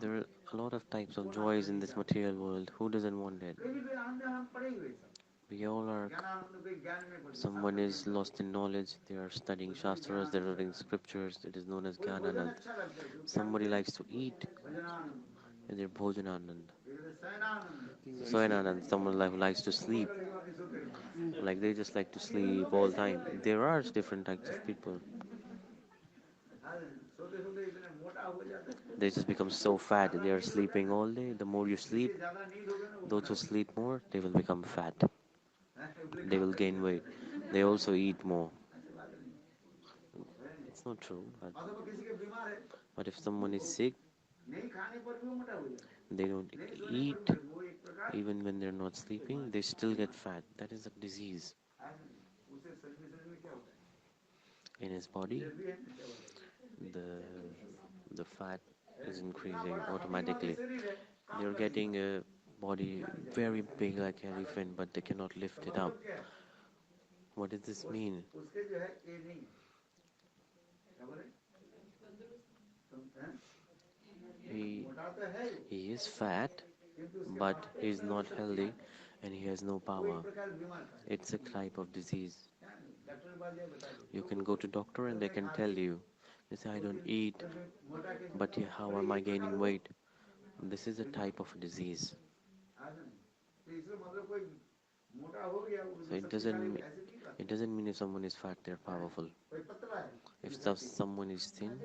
There are a lot of types of joys in this material world. Who doesn't want it? We all are. Someone is lost in knowledge. They are studying shastras. They are reading scriptures. It is known as Jnananand. Somebody likes to eat. And they're Bhojananand. Soyananand. Someone likes to sleep. Like they just like to sleep all the time. There are different types of people. They just become so fat. They are sleeping all day. The more you sleep, those who sleep more, they will become fat. They will gain weight. They also eat more. It's not true. But if someone is sick, they don't eat, even when they're not sleeping, they still get fat. That is a disease. In his body, the fat is increasing automatically. They're getting a body very big like elephant, but they cannot lift it up. What does this mean? He is fat, but he's not healthy and he has no power. It's a type of disease. You can go to doctor and they can tell you, they say, I don't eat, but how am I gaining weight? This is a type of disease. So it doesn't mean if someone is fat they're powerful. If someone is thin,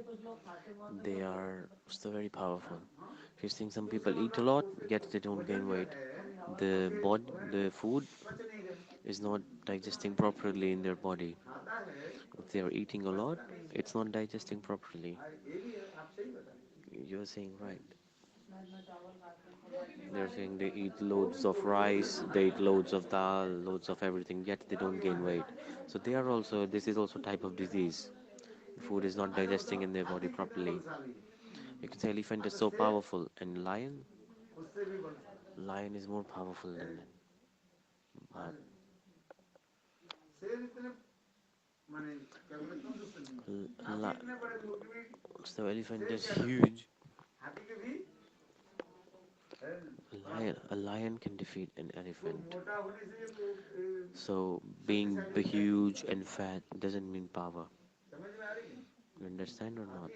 they are so very powerful. You're seeing some people eat a lot, yet they don't gain weight. The food is not digesting properly in their body. If they are eating a lot, it's not digesting properly. You're saying right. They're saying they eat loads of rice, they eat loads of dal, loads of everything, yet they don't gain weight. So this is also type of disease. Food is not digesting in their body properly. You can say elephant is so powerful, and lion is more powerful than it. But so elephant is huge. A lion can defeat an elephant. So being huge and fat doesn't mean power. You understand or not?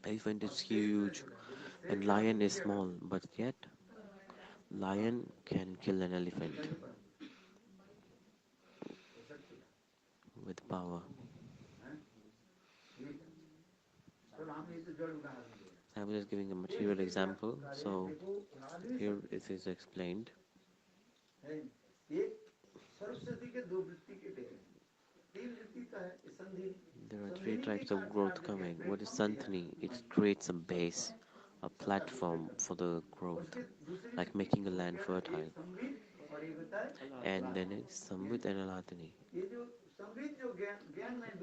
Elephant is huge and lion is small, but yet lion can kill an elephant with power. I was just giving a material example, so here it is explained. There are three types of growth coming. What is Santini? It creates a base, a platform for the growth, like making a land fertile. And then it's Samvit and Alatani.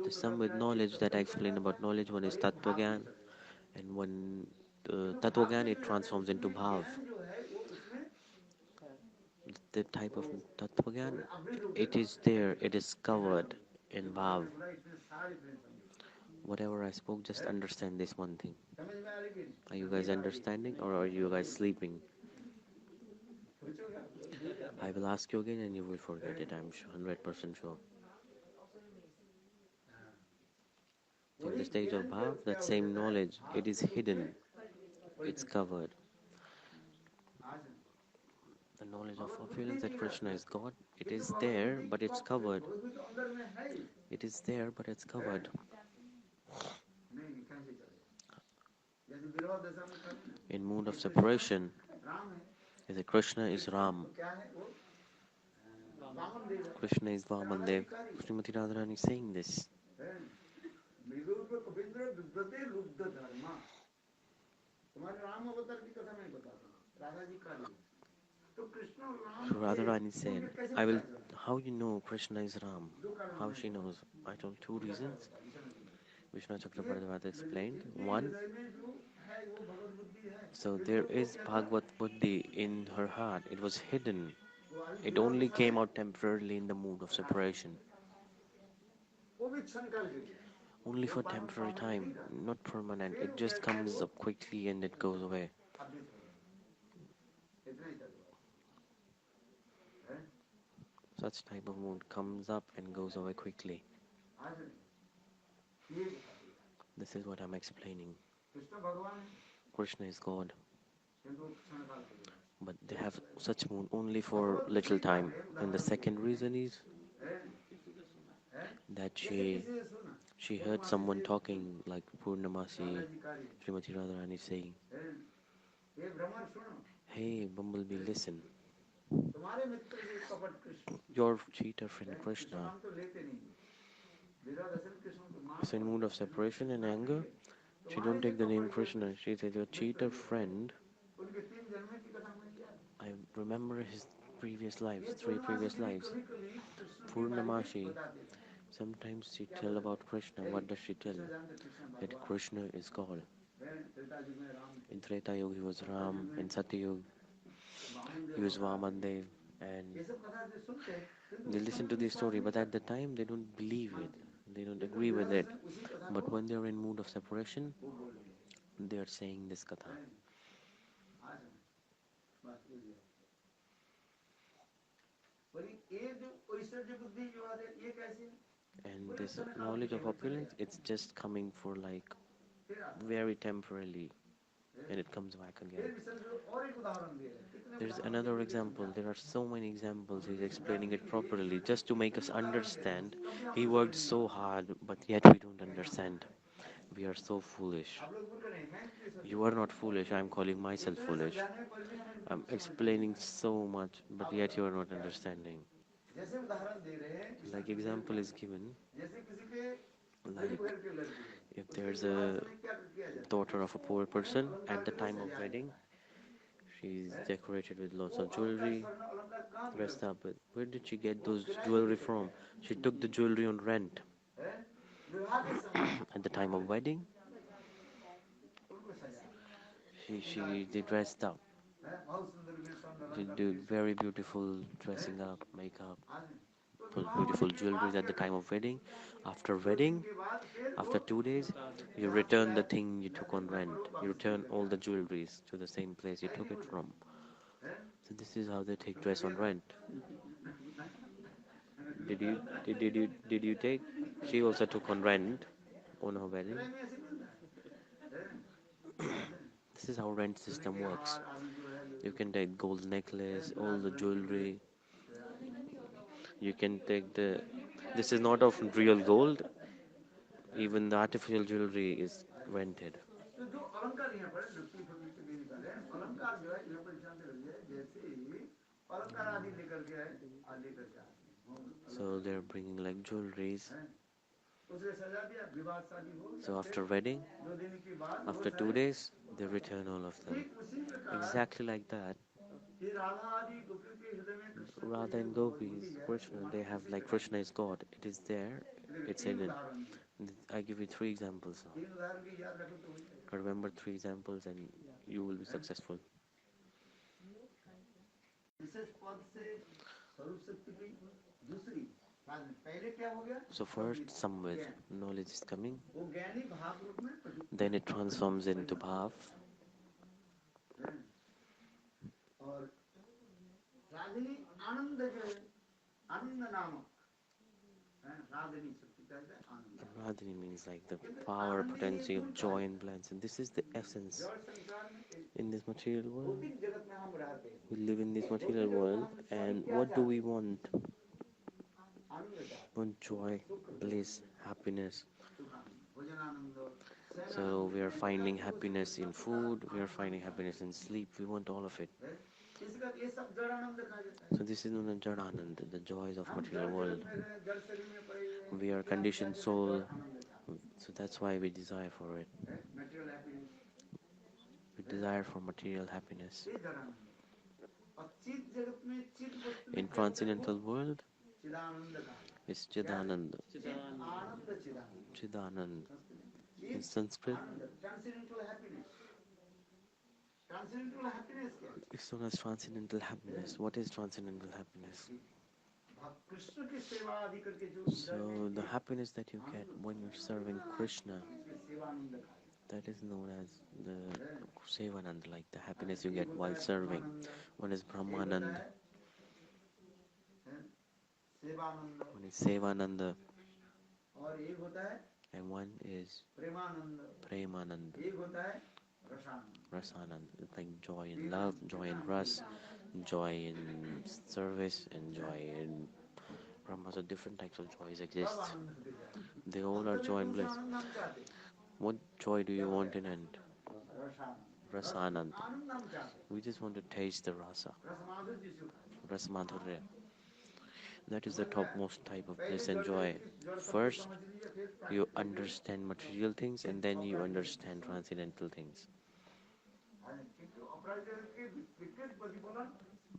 The Samvit knowledge that I explained about knowledge, one is Tattva Gyan, and one Tattva Gyan, it transforms into Bhav. The type of Tattva Gyan, it is there, it is covered in Bhav. Whatever I spoke, just understand this one thing. Are you guys understanding or are you guys sleeping? I will ask you again and you will forget it, I'm sure, 100% sure. In the stage of Bhav, that same knowledge, it is hidden, it's covered. The knowledge of opulence that Krishna is God, it is there, but it's covered. It is there, but it's covered. In mood of separation, is Krishna is Ram. Krishna is Vamandev. Srimati Radharani is saying this. So Radharani said, I will, how you know Krishna is Ram? How she knows? I told two reasons. Vishnu Chakravarti explained. One, so there is Bhagavath-buddhi in her heart. It was hidden. It only came out temporarily in the mood of separation. Only for temporary time, not permanent. It just comes up quickly and it goes away. Such type of mood comes up and goes away quickly. This is what I'm explaining. Krishna is God. But they have such mood only for little time. And the second reason is that she heard someone talking like Purnamasi, Srimati Radharani saying, hey, Bumblebee, listen. Your cheater friend Krishna is in mood of separation and anger. She don't take the name Krishna. She said, your cheater friend, I remember his previous lives, 3 previous lives. Purnamashi, sometimes she tell about Krishna. What does she tell? That Krishna is God. In Treta Yuga he was Ram, in Satya Yuga he was Vamandev, and they listen to this story, but at the time they don't believe it, they don't agree with it. But when they're in mood of separation, they are saying this katha. And this knowledge of opulence, it's just coming for like very temporarily, and it comes back again. There's another example. There are so many examples. He's explaining it properly just to make us understand. He worked so hard, but yet we don't understand. We are so foolish. You are not foolish. I'm calling myself foolish. I'm explaining so much, but yet you are not understanding. Like example is given, like if there's a daughter of a poor person at the time of wedding, she's decorated with lots of jewelry, dressed up with. Where did she get those jewelry from? She took the jewelry on rent. At the time of wedding, they dressed up. They did very beautiful dressing up, makeup, those beautiful jewelry at the time of wedding. After wedding, after 2 days, you return the thing you took on rent. You return all the jewelries to the same place you took it from. So this is how they take dress on rent. Did you take? She also took on rent on her wedding. This is how rent system works. You can take gold necklace, all the jewelry. You can take the. This is not of real gold. Even the artificial jewelry is rented. So they're bringing like jewelries. So after wedding, after 2 days, they return all of them. Exactly like that. Radha and gopis, Krishna, they have like Krishna is God. It is there. It's hidden. I give you three examples now. Remember three examples and you will be successful. So first, Samved, knowledge is coming. Then it transforms into Bhav. Radhani means like the power, potency of joy and bliss. And this is the essence. In this material world, we live in this material world, and what do we want? We want joy, bliss, happiness. So we are finding happiness in food, we are finding happiness in sleep, we want all of it. So this is known as Jadananda, the joys of material world. We are conditioned soul, so that's why we desire for it. We desire for material happiness. In transcendental world, it's Chidananda. Chidananda. In Sanskrit, it's known as transcendental happiness. What is transcendental happiness? So the happiness that you get when you're serving Krishna, that is known as the Sevananda, like the happiness you get while serving. One is Brahmananda, one is Sevananda, and one is Premananda. Rasananda, it's like joy in love, joy in ras, joy in service, and joy in Brahma. So different types of joys exist. They all are joy and bliss. What joy do you want in end? Rasananda. We just want to taste the rasa. Rasamadhurya. That is the topmost type of bliss and joy. First, you understand material things and then you understand transcendental things.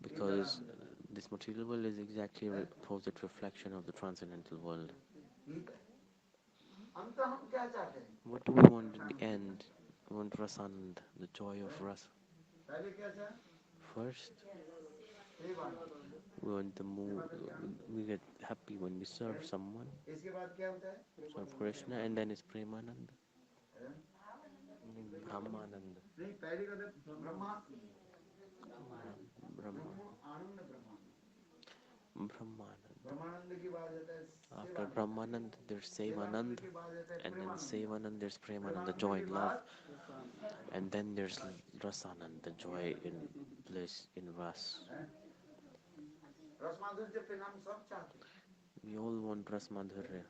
Because this material world is exactly an opposite reflection of the transcendental world. What do we want in the end? We want Rasanand, the joy of Rasa. First, we want the mood, we get happy when we serve someone, serve Krishna, and then it's Premananda, Brahmananda, Brahmananda. After Brahmananda, there's Sevanand, and then Sevanand, there's Premanand, the joy in love, and then there's Rasanand, the joy in bliss, in Ras. We all want Rasmadhurya.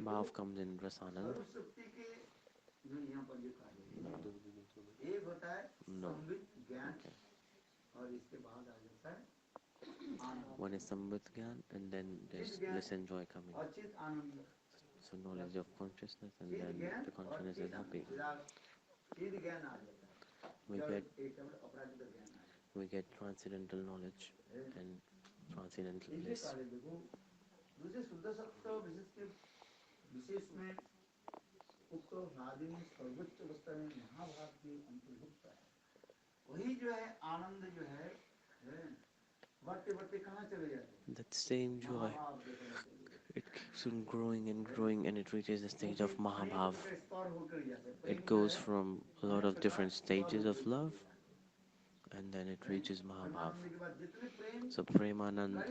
Bhav comes in Rasanand. No. Okay. One is Samvit-gyan, and then there's bliss and joy coming. So knowledge of consciousness, and then the consciousness is happy. We get transcendental knowledge and transcendental bliss. That same joy, it keeps on growing and growing, and it reaches the stage of Mahabhav. It goes from a lot of different stages of love, and then it reaches Mahabhav. So Premanand,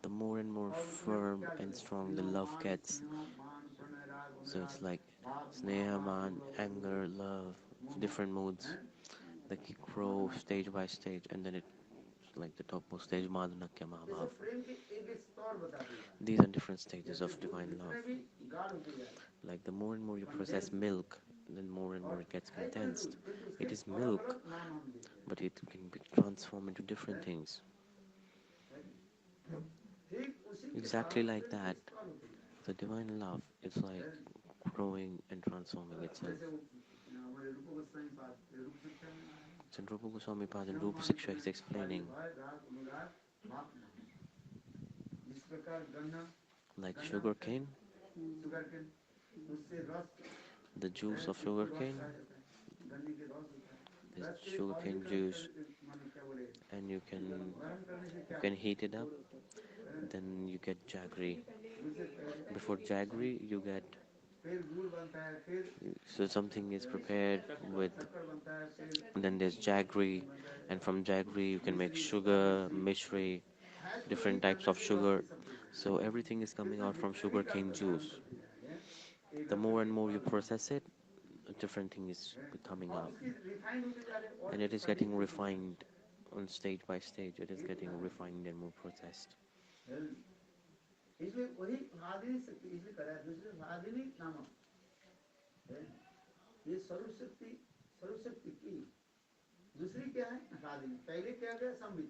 the more and more firm and strong the love gets. So it's like Sneha, Man, anger, love, different moods that grow stage by stage, and then it's like the topmost stage, madhu-makkhi, Mahabhav. These are different stages of divine love. Like the more and more you process milk, then more and more it gets condensed. It is milk, but it can be transformed into different things. Exactly like that, the divine love is like growing and transforming itself. So Rupa Goswami Pad in Rupa Siksha is explaining like sugar cane, the juice of sugar cane, is sugarcane juice, and you can heat it up. Then you get jaggery. Before jaggery, you get so something is prepared with. Then there's jaggery, and from jaggery you can make sugar, mishri, different types of sugar. So everything is coming out from sugarcane juice. The more and more you process it, a different thing is coming out, and it is getting refined on stage by stage. It is getting refined and more processed.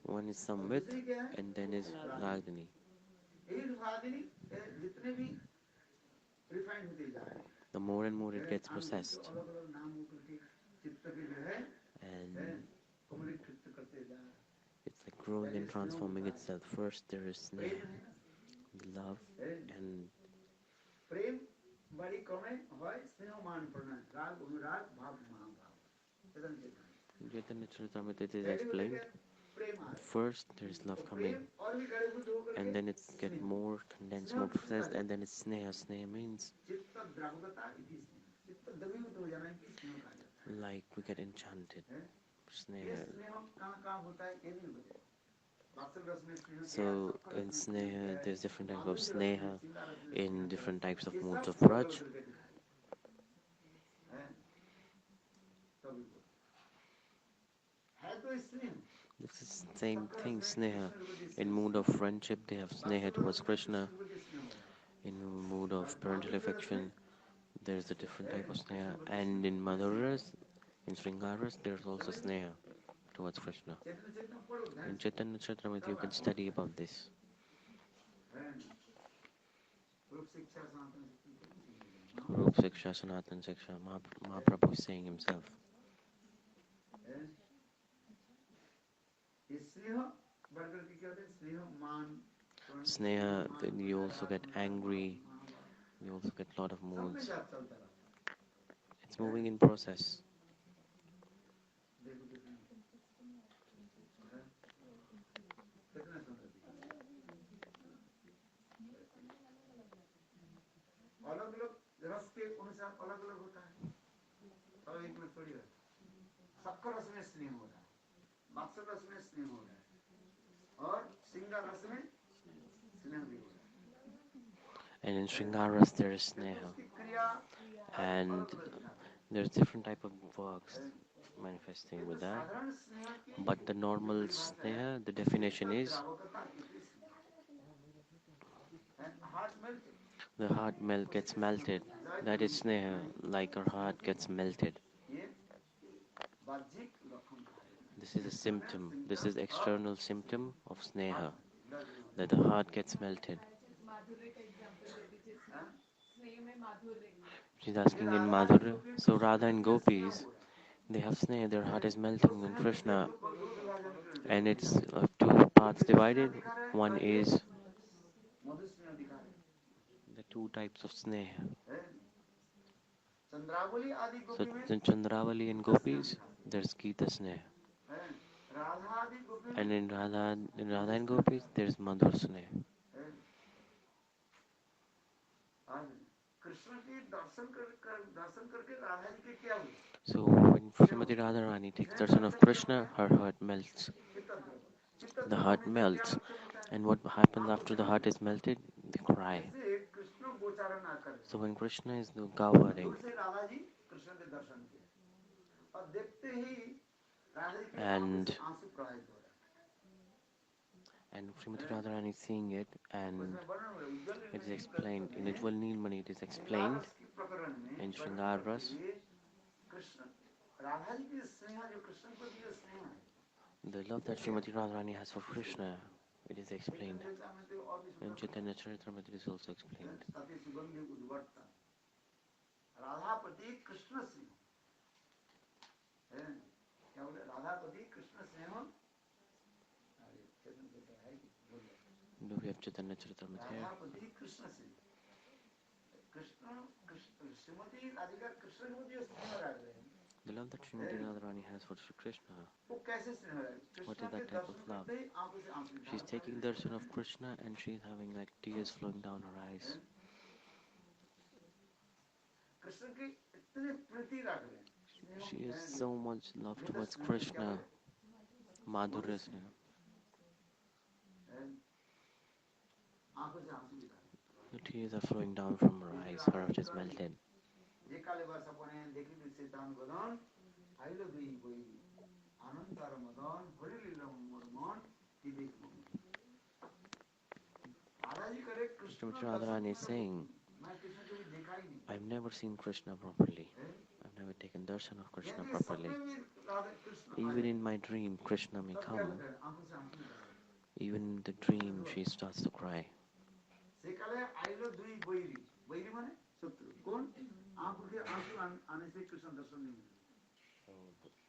One is Samvit, and then is Radharani. The more and more it gets processed, and it's like growing and transforming itself. First there is sneha, the love, and Chaitanya Charitamrita it is explained. First there is love coming, and then it's get more condensed, more processed, and then it's sneha. Sneha means like we get enchanted. Sneha. So in sneha, there's different types of sneha in different types of modes of Vraj. This is the same thing, sneha. In mood of friendship, they have sneha towards Krishna. In mood of parental affection, there's a different type of sneha. And in madhuras, in Sringaras, there's also sneha towards Krishna. In Chaitanya Charitamrita, you can study about this. Rup Siksha, Sanatan Siksha, Mahaprabhu is saying himself. Sneha, then you also get angry, you also get a lot of moods. It's moving in process. And in Sringaras there is sneha. And there's different type of works manifesting with that. But the normal sneha, the definition is the heart gets melted. That is sneha, like our heart gets melted. This is a symptom. This is external symptom of sneha, that the heart gets melted. She's asking in madhurya. So Radha and gopis, they have sneha, their heart is melting in Krishna. And it's two parts divided. One is the two types of sneha. So in Chandravali and gopis, there's Gita sneha. And in Radha and gopis, there's Madhur sneha. So when Srimati Radharani takes darshan of Krishna, her heart melts. The heart melts. And what happens after the heart is melted? They cry. So when Krishna is Gavaring, and Srimati Radharani is seeing it, and it is explained in Ujjwal Nilmani. It is explained in Shringaras. The love that Srimati Radharani has for Krishna, It is explained. In Chaitanya Charitamrita it is also explained. Do we have Chaitanya Charitamrita here? The love that Srimati Radharani has for Sri Krishna. What is that type of love? She's taking darshan of Krishna and she's having like tears flowing down her eyes. She has so much love towards Krishna. Madhurya-jnana. The tears are flowing down from her eyes. Her heart is melted. Srimati Radharani is saying, I've never seen Krishna properly. I've never taken darshan of Krishna properly. Even in my dream, Krishna may come. Even in the dream, she starts to cry.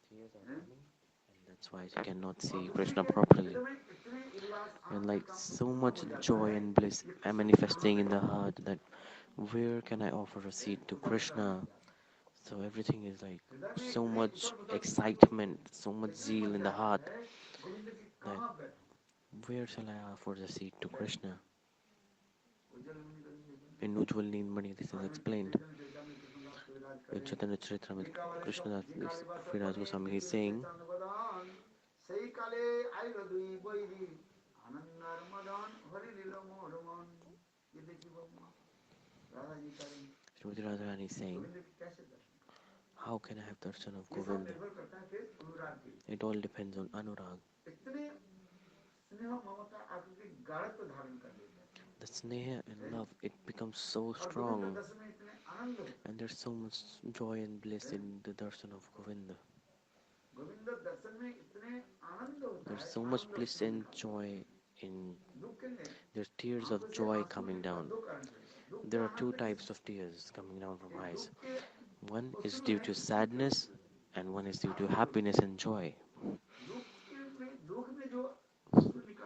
Tears are coming, and that's why she cannot see Krishna properly. And like so much joy and bliss are manifesting in the heart that where can I offer a seat to Krishna? So everything is like so much excitement, so much zeal in the heart that where shall I offer the seat to Krishna? In Uddhava Nanda this is explained. In Chaitanya Charitamrita, Krishna Vrajavasis Goswami is saying, Srimati Radharani is saying, how can I have darshan of Govinda? It all depends on anurag. The sneha and love, it becomes so strong. And there's so much joy and bliss in the darshan of Govinda. There's so much bliss and joy in... There's tears of joy coming down. There are two types of tears coming down from eyes. One is due to sadness and one is due to happiness and joy.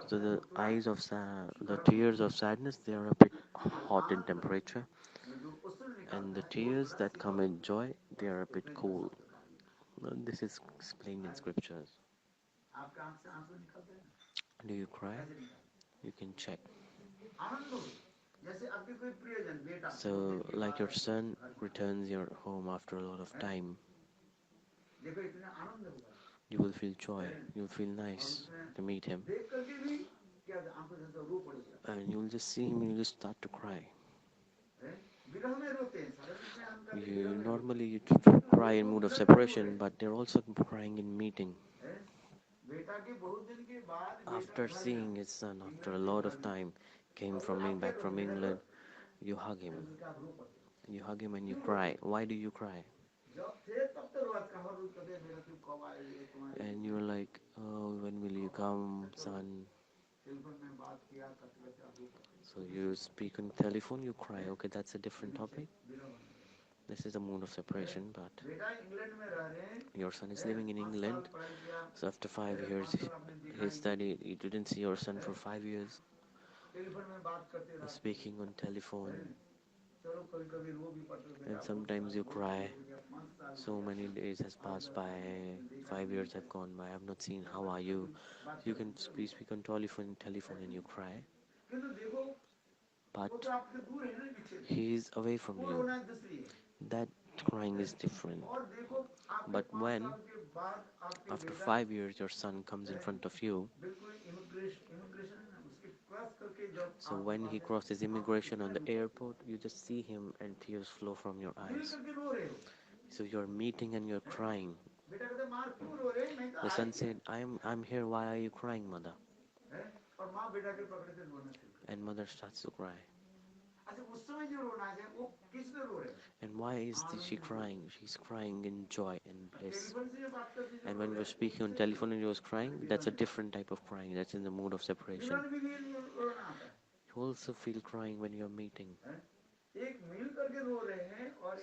So the the tears of sadness, they are a bit hot in temperature, and the tears that come in joy, they are a bit cool. This is explained in scriptures. Do you cry? You can check. So, like your son returns your home after a lot of time, you will feel joy, you will feel nice to meet him. And you'll just see him and you'll just start to cry. Normally you cry in mood of separation, but they're also crying in meeting. After seeing his son, after a lot of time, came back from England, you hug him. You hug him and you cry. Why do you cry? And you're like, oh, when will you come, son? So you speak on telephone, you cry. Okay, that's a different topic. This is a mood of separation, but your son is living in England. So after 5 years, he studied. You didn't see your son for 5 years. Speaking on telephone. And sometimes you cry. So many days has passed by. 5 years have gone by. I have not seen. How are you? You can speak on telephone and you cry. But he is away from you. That crying is different. But when, after 5 years, your son comes in front of you, so when he crosses immigration on the airport, you just see him and tears flow from your eyes. So you're meeting and you're crying. The son said, I'm here, why are you crying, mother? And mother starts to cry. And why is she crying? She's crying in joy and bliss. And when we're speaking on telephone and she was crying, that's a different type of crying. That's in the mood of separation. You also feel crying when you're meeting.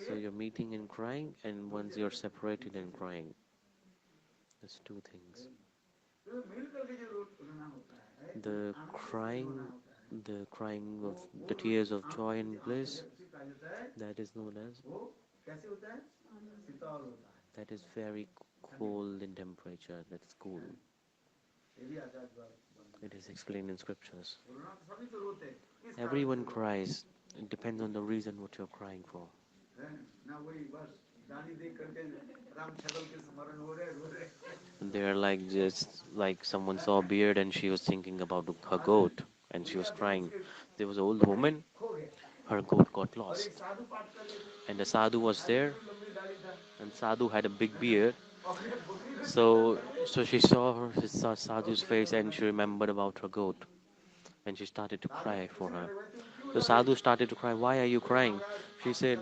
So you're meeting and crying, and once you're separated and crying. There's two things. The crying, the crying of the tears of joy and bliss, that is known as, that is very cold in temperature. That's cool. It is explained in scriptures. Everyone cries. It depends on the reason what you're crying for. They're like just like someone saw a beard and she was thinking about her goat and she was crying. There was an old woman, her goat got lost. And the sadhu was there, and sadhu had a big beard. So she saw saw sadhu's face and she remembered about her goat. And she started to cry for her. The sadhu started to cry. Why are you crying? She said,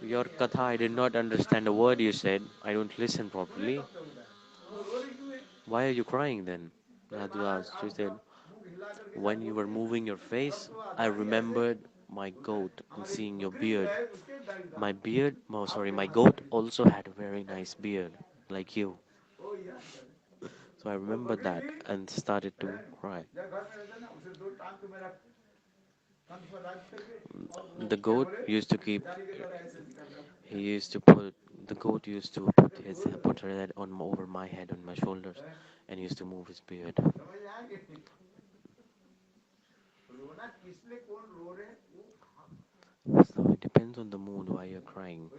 your katha, I did not understand a word you said. I don't listen properly. Why are you crying then? Sadhu asked. She said, when you were moving your face, I remembered my goat and seeing your beard. My beard, oh sorry, my goat also had a very nice beard, like you. So I remembered that and started to cry. The goat used to keep, he used to put, the goat used to put her head on over my head, on my shoulders, and used to move his beard. So it depends on the mood why you're crying.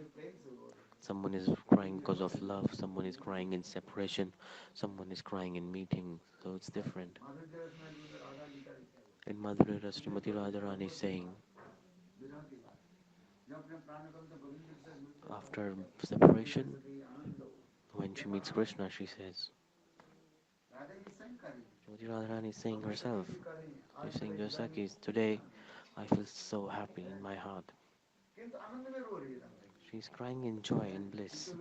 Someone is crying because of love, someone is crying in separation, someone is crying in meeting, so it's different. In Madhurya-rasa Srimati Radharani is saying, after separation, when she meets Krishna, she says, Srimati Radharani is saying herself, she's saying, Josakis, today I feel so happy in my heart. She's crying in joy and bliss.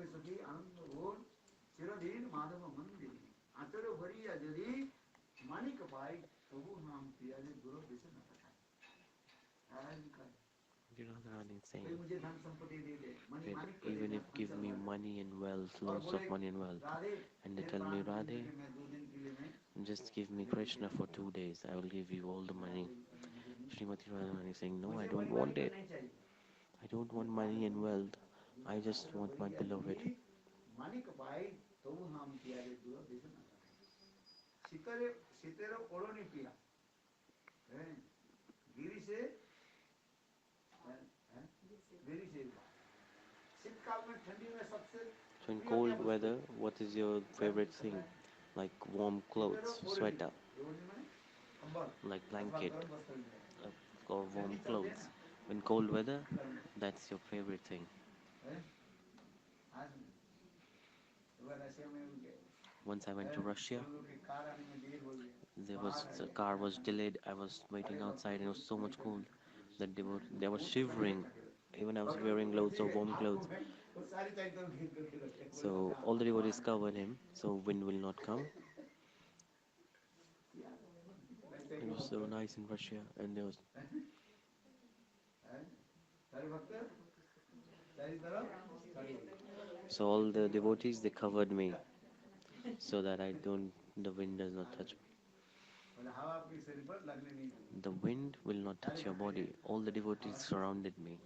Radharani is saying, even if give me money and wealth, loads of money and wealth, and they tell me, Radhe, just give me Krishna for 2 days, I will give you all the money. Srimati Radharani is saying, no, I don't want it. I don't want money and wealth. I just want my beloved. So in cold weather, what is your favorite thing? Like warm clothes, sweater, like blanket, or warm clothes. In cold weather, that's your favorite thing. Once I went to Russia, the car was delayed. I was waiting outside and it was so much cold that they were shivering. Even I was wearing loads of warm clothes. So all the devotees covered him, so wind will not come. It was so nice in Russia, and there was so all the devotees they covered me so that the wind does not touch me. The wind will not touch your body. All the devotees surrounded me,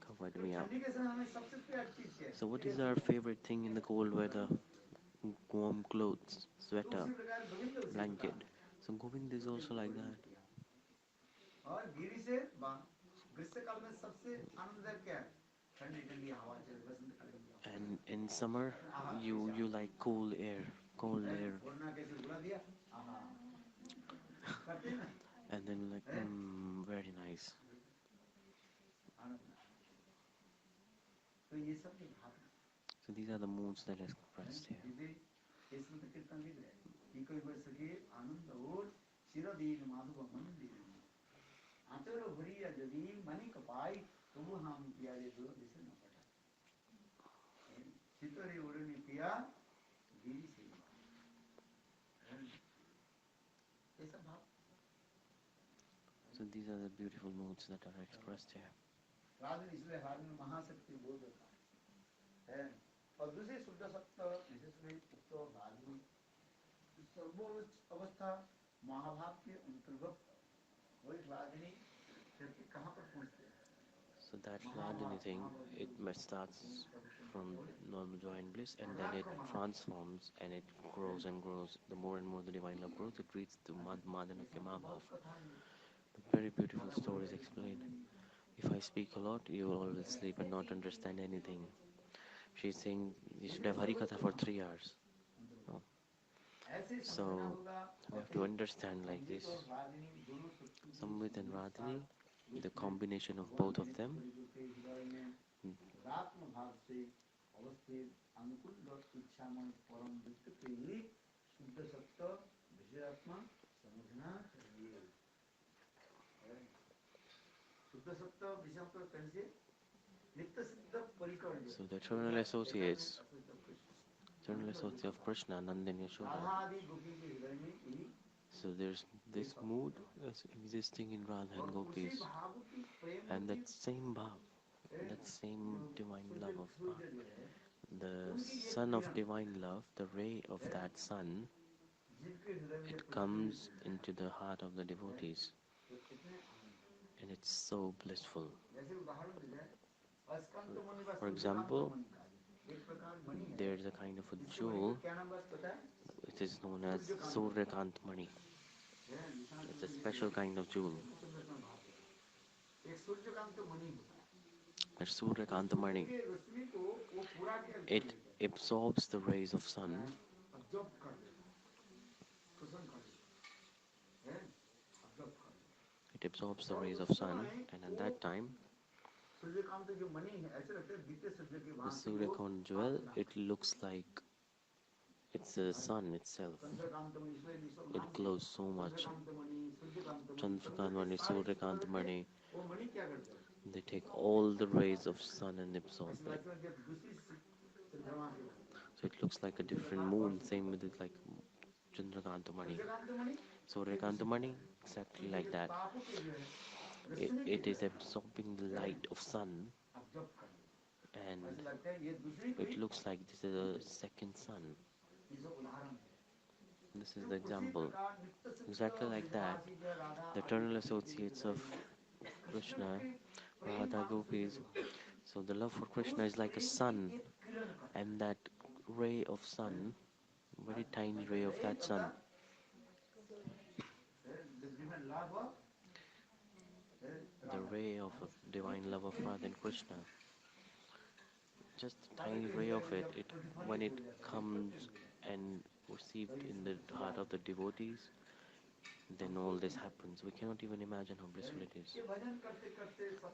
covered me up. So what is our favorite thing in the cold weather? Warm clothes, sweater, blanket. So Govind is also like that. And in summer, you like cool air, cold air. And then like, very nice. So these are the moods that are expressed here. So these are the beautiful moods that are expressed here. So that Radhani thing, it starts from normal joy and bliss, and then it transforms and it grows and grows. The more and more the divine love grows, it reaches to madhu-makkhi Mahabhav. Very beautiful stories explained. If I speak a lot, you will always sleep and not understand anything. She's saying you should have hari-katha for 3 hours. No. So we have to understand like this. Samvit and Radhani, the combination of both of them. So the eternal associates of Krishna, Nanda and Yashoda. So there's this mood is existing in Radha and Gopis, and that same bhav, that same divine love of bhav, the sun of divine love, the ray of that sun, it comes into the heart of the devotees, and it's so blissful. For example, there's a kind of a jewel, it is known as Suryakant Mani. It's a special kind of jewel. The Suryakant Mani, it absorbs the rays of sun. It absorbs the rays of sun, and at that time, the Suryakant jewel, it looks like it's the sun itself. It glows so much. Chandrakant Mani, Suryakant Mani, they take all the rays of sun and absorb it. So it looks like a different moon, same with it like Chandrakant Mani. Suryakant Mani, exactly like that. It is absorbing the light of sun, and it looks like this is a second sun. This is the example. Exactly like that, the eternal associates of Krishna, Radha Gopis. So the love for Krishna is like a sun, and that ray of sun, very tiny ray of that sun, the ray of divine love of Radha and Krishna, just a tiny ray of it, when it comes and received in the heart of the devotees, then all this happens. We cannot even imagine how blissful it is.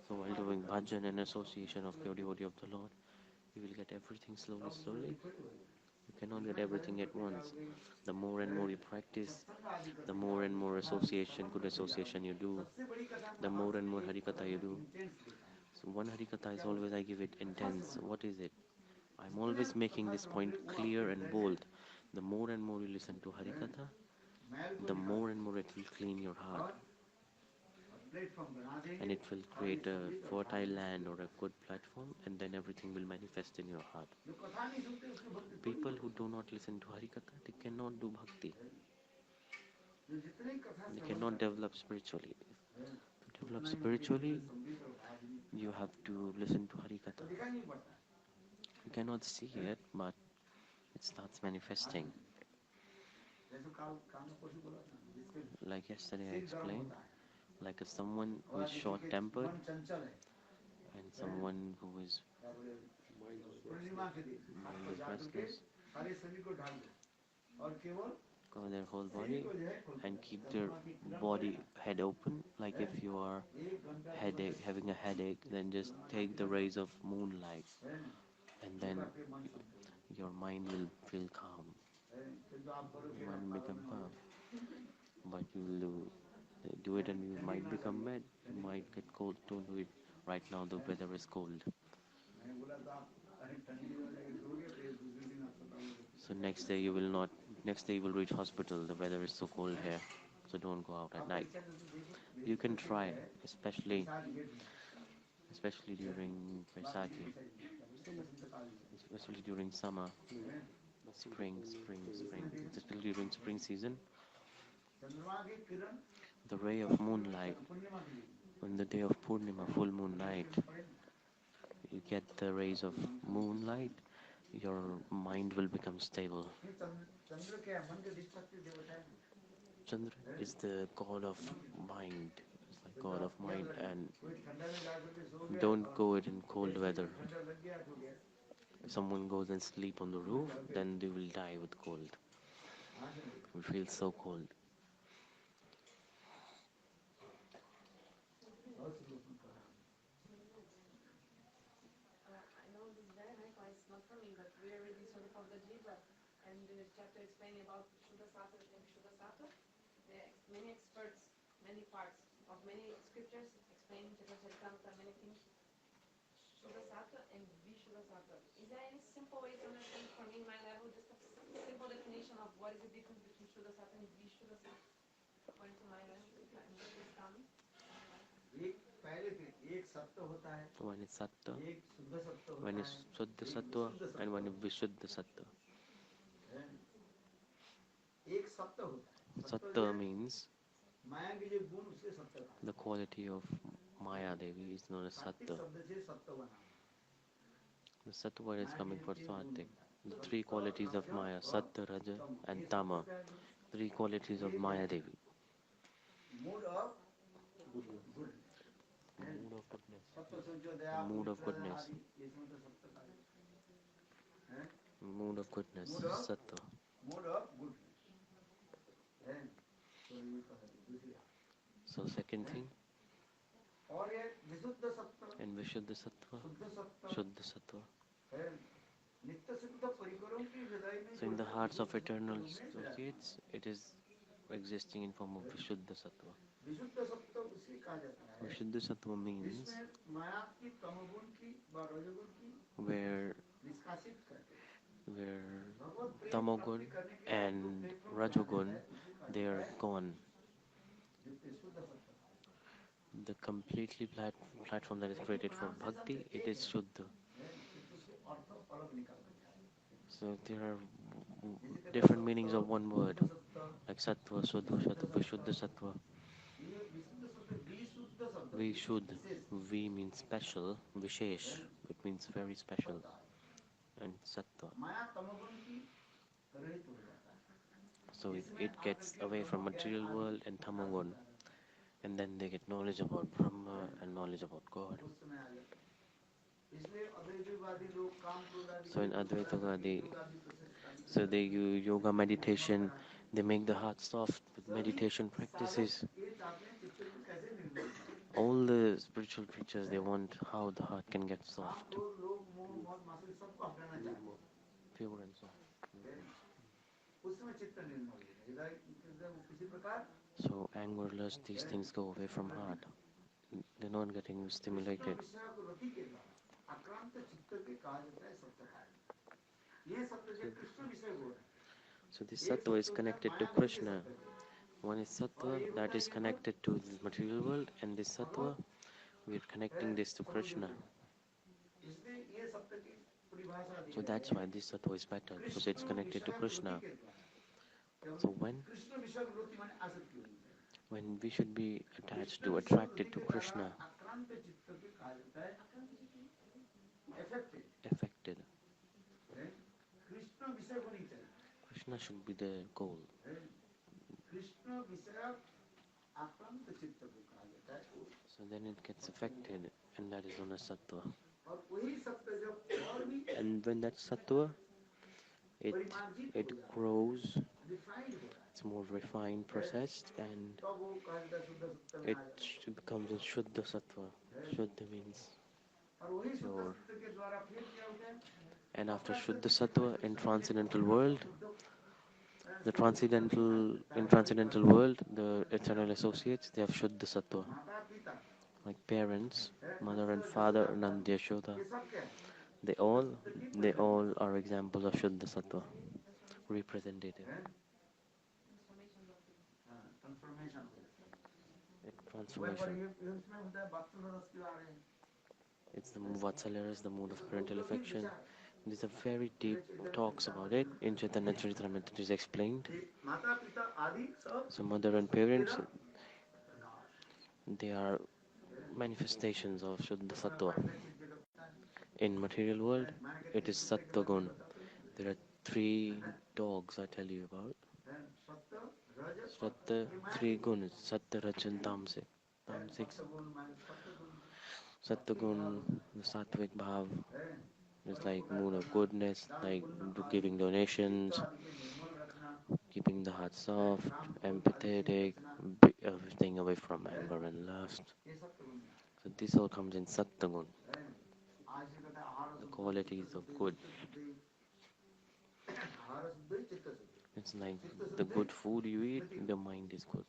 So while doing bhajan and association of pure devotee of the Lord, you will get everything slowly, slowly. You cannot get everything at once. The more and more you practice, the more and more association, good association you do, the more and more hari-katha you do. So one hari-katha is always, I give it intense. What is it? I'm always making this point clear and bold. The more and more you listen to hari-katha, the more and more it will clean your heart. And it will create a fertile land or a good platform, and then everything will manifest in your heart. People who do not listen to hari-katha, they cannot do bhakti. They cannot develop spiritually. To develop spiritually, you have to listen to hari-katha. You cannot see it, but it starts manifesting. Like yesterday I explained, like someone who is short-tempered and someone who is mind is restless, cover their whole body and keep their body head open. Like if you are having a headache, then just take the rays of moonlight, and then your mind will feel calm. Your mind will become calm. But you will do Do it and you might become mad. You might get cold. Don't do it right now. The weather is cold. So next day you will not. Next day you will reach hospital. The weather is so cold here. So don't go out at night. You can try, especially during Vaisakhi, especially during summer, spring, especially during spring season. The ray of moonlight on the day of Purnima, full moon night, you get the rays of moonlight, your mind will become stable. Chandra is the god of mind. It's like god of mind, and don't go it in cold weather. If someone goes and sleep on the roof, then they will die with cold. It feels so cold. I know this is very nice, it's not for me, but we are reading sort of the Jiva, and the chapter explaining about Shuddha Sattva and Shuddha Sattva. Many experts, many parts of many scriptures explaining Chaturcharita, many things. Shuddha Sattva and Vishuddha Sattva. Is there any simple way to understand for me, my level, just a simple definition of what is the difference between Shuddha Sattva and Vishuddha Sattva? According to my level, please tell me. One is sattva, one is shuddha sattva, and one is vishuddha sattva. Sattva means the quality of Maya Devi is known as sattva. The sattva is coming for Swatik. The three qualities of Maya, Sattva, Raja and Tama. Three qualities of Maya Devi. Mood of goodness. Mood of goodness, sattva. So second thing, and Vishuddha Sattva, Shuddha Sattva. So in the hearts of eternal associates, it is existing in form of Vishuddha Sattva. Vishuddha Sattva means where Tamogun and Rajogun, they are gone. The completely platform that is created for Bhakti, it is Shuddha. So there are different meanings of one word, like Sattva, Shuddha, Vishuddha Sattva. Vishuddha, V means special, Vishesh, it means very special, and Sattva. So it gets away from material world and Tamagun, and then they get knowledge about Brahma and knowledge about God. So in Advaitavadi, so they use yoga meditation, they make the heart soft with meditation practices. All the spiritual preachers, they want how the heart can get soft, pure and soft. So anger, lust, these things go away from heart. They're not getting stimulated. So this sattva is connected to Krishna. One is sattva that is connected to the material world, and this sattva, we are connecting this to Krishna. So that's why this sattva is better, because it's connected to Krishna. So when we should be attached to, attracted to Krishna, affected. Krishna should be the goal. So then it gets affected, and that is known as sattva. And when that sattva, it grows, it's more refined, processed, and it becomes a Shuddha Sattva. Shuddha means pure. And after Shuddha Sattva in transcendental world, The transcendental world, the eternal associates, they have Shuddha Sattva. Like parents, mother and father, Nand Yashoda, they all, they all are examples of Shuddha Sattva, representative. Transformation. It's the Vatsalya, the mood of parental affection. There's a very deep talks about it in Chaitanya Charitamrita. It is explained. So mother and parents, they are manifestations of Shuddha Sattva. In material world, it is Sattva Gun. There are three dogs I tell you about. Sattva, three gunas, Sattva, Rajan, Tamsik. Tamsik, Sattva Gun, the Sattvic Bhav, is like mood of goodness, like giving donations, keeping the heart soft, empathetic, everything away from anger and lust. So this all comes in Sattva, the qualities of good. It's like the good food you eat, the mind is good.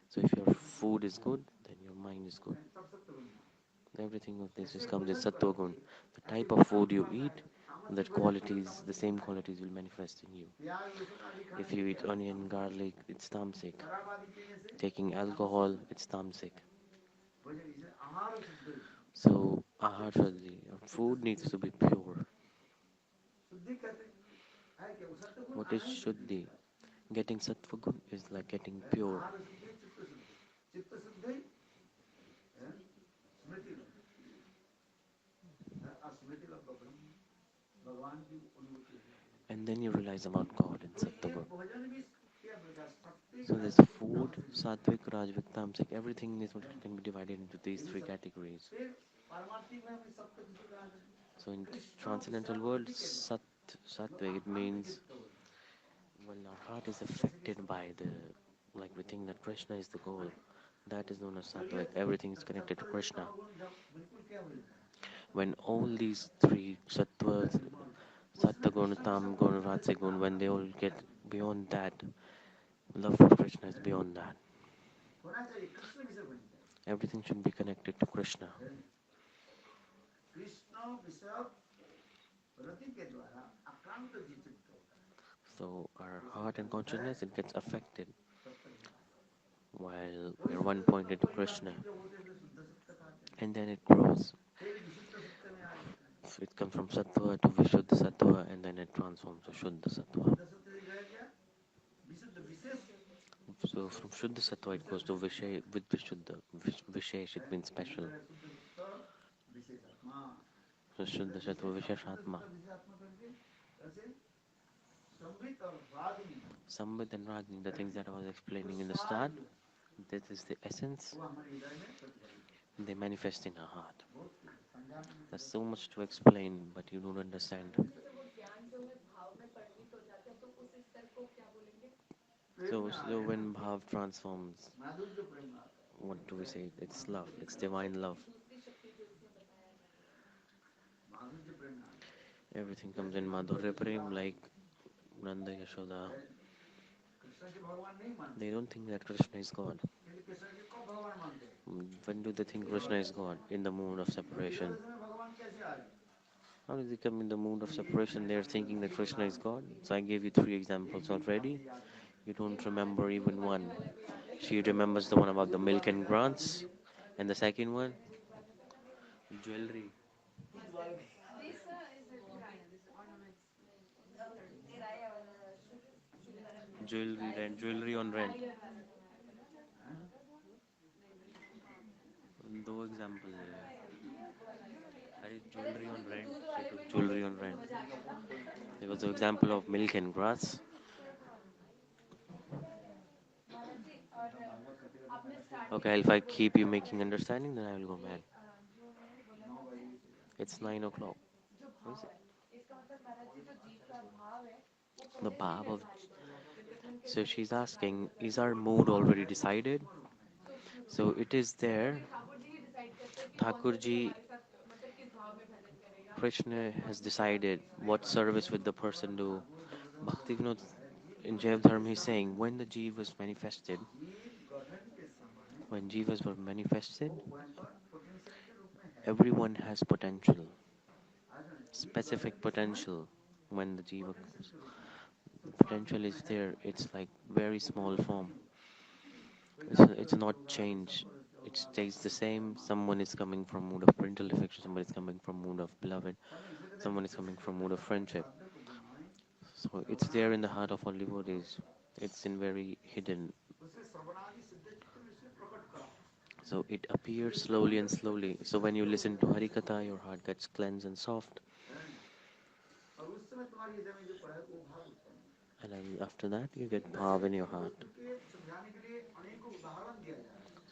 So if your food is good, then your mind is good. Everything of this is comes in Sattva Gun. The type of food you eat, that qualities, the same qualities will manifest in you. If you eat onion, garlic, it's tamasic. Taking alcohol, it's tamasic. So, ahar shuddhi, food needs to be pure. What is shuddhi? Getting sattva gun is like getting pure. And then you realize about God in sattva gun. So there's food, sattvic, rajvic, tamasic. Everything is what can be divided into these three categories. So in transcendental world, sattvic, it means when our heart is affected by the, like we think that Krishna is the goal, that is known as sattvic. Everything is connected to Krishna. When all these three sattvas, sattva-gun, tam-gun, rajasic-gun, when they all get beyond that, love for Krishna is beyond that. Everything should be connected to Krishna. So our heart and consciousness, it gets affected while we're one pointed to Krishna. And then it grows. So it comes from sattva to vishuddha sattva, and then it transforms to shuddha sattva. So from shuddha sattva it goes to with vishuddha. Vishesh, it means special. So shuddha sattva visheshatma. Samvit and Radharani, the things that I was explaining in the start, this is the essence. They manifest in our heart. There's so much to explain, but you don't understand. So when Bhav transforms, what do we say? It's love. It's divine love. Everything comes in madhurya prem, like Nanda Yashoda. They don't think that Krishna is God. When do they think Krishna is God? In the mood of separation. How does he come in the mood of separation? They are thinking that Krishna is God. So I gave you 3 examples already. You don't remember even one. She remembers the one about the milk and grants. And the second one? Jewelry. This is the kiraya, this ornaments. Jewelry rent. Jewelry on rent. दो example है. अरे jewelry on rent. She took jewelry on rent. There was the example of milk and grass. Okay, if I keep you making understanding, then I will go mad. It's 9 o'clock. What is it? The Bhava of... So she's asking, is our mood already decided? So it is there. Thakurji Krishna has decided what service would the person do. Bhakti Vinod in Jaiv Dharma he's saying when the Jivas manifested, when Jivas were manifested, everyone has potential, specific potential. When the Jiva potential is there, it's like very small form. It's not changed. It stays the same. Someone is coming from mood of parental affection, somebody is coming from mood of beloved, someone is coming from mood of friendship. So it's there in the heart of all devotees. It's in very hidden. So it appears slowly and slowly. So when you listen to hari-katha, your heart gets cleansed and soft. And then after that, you get bhava in your heart.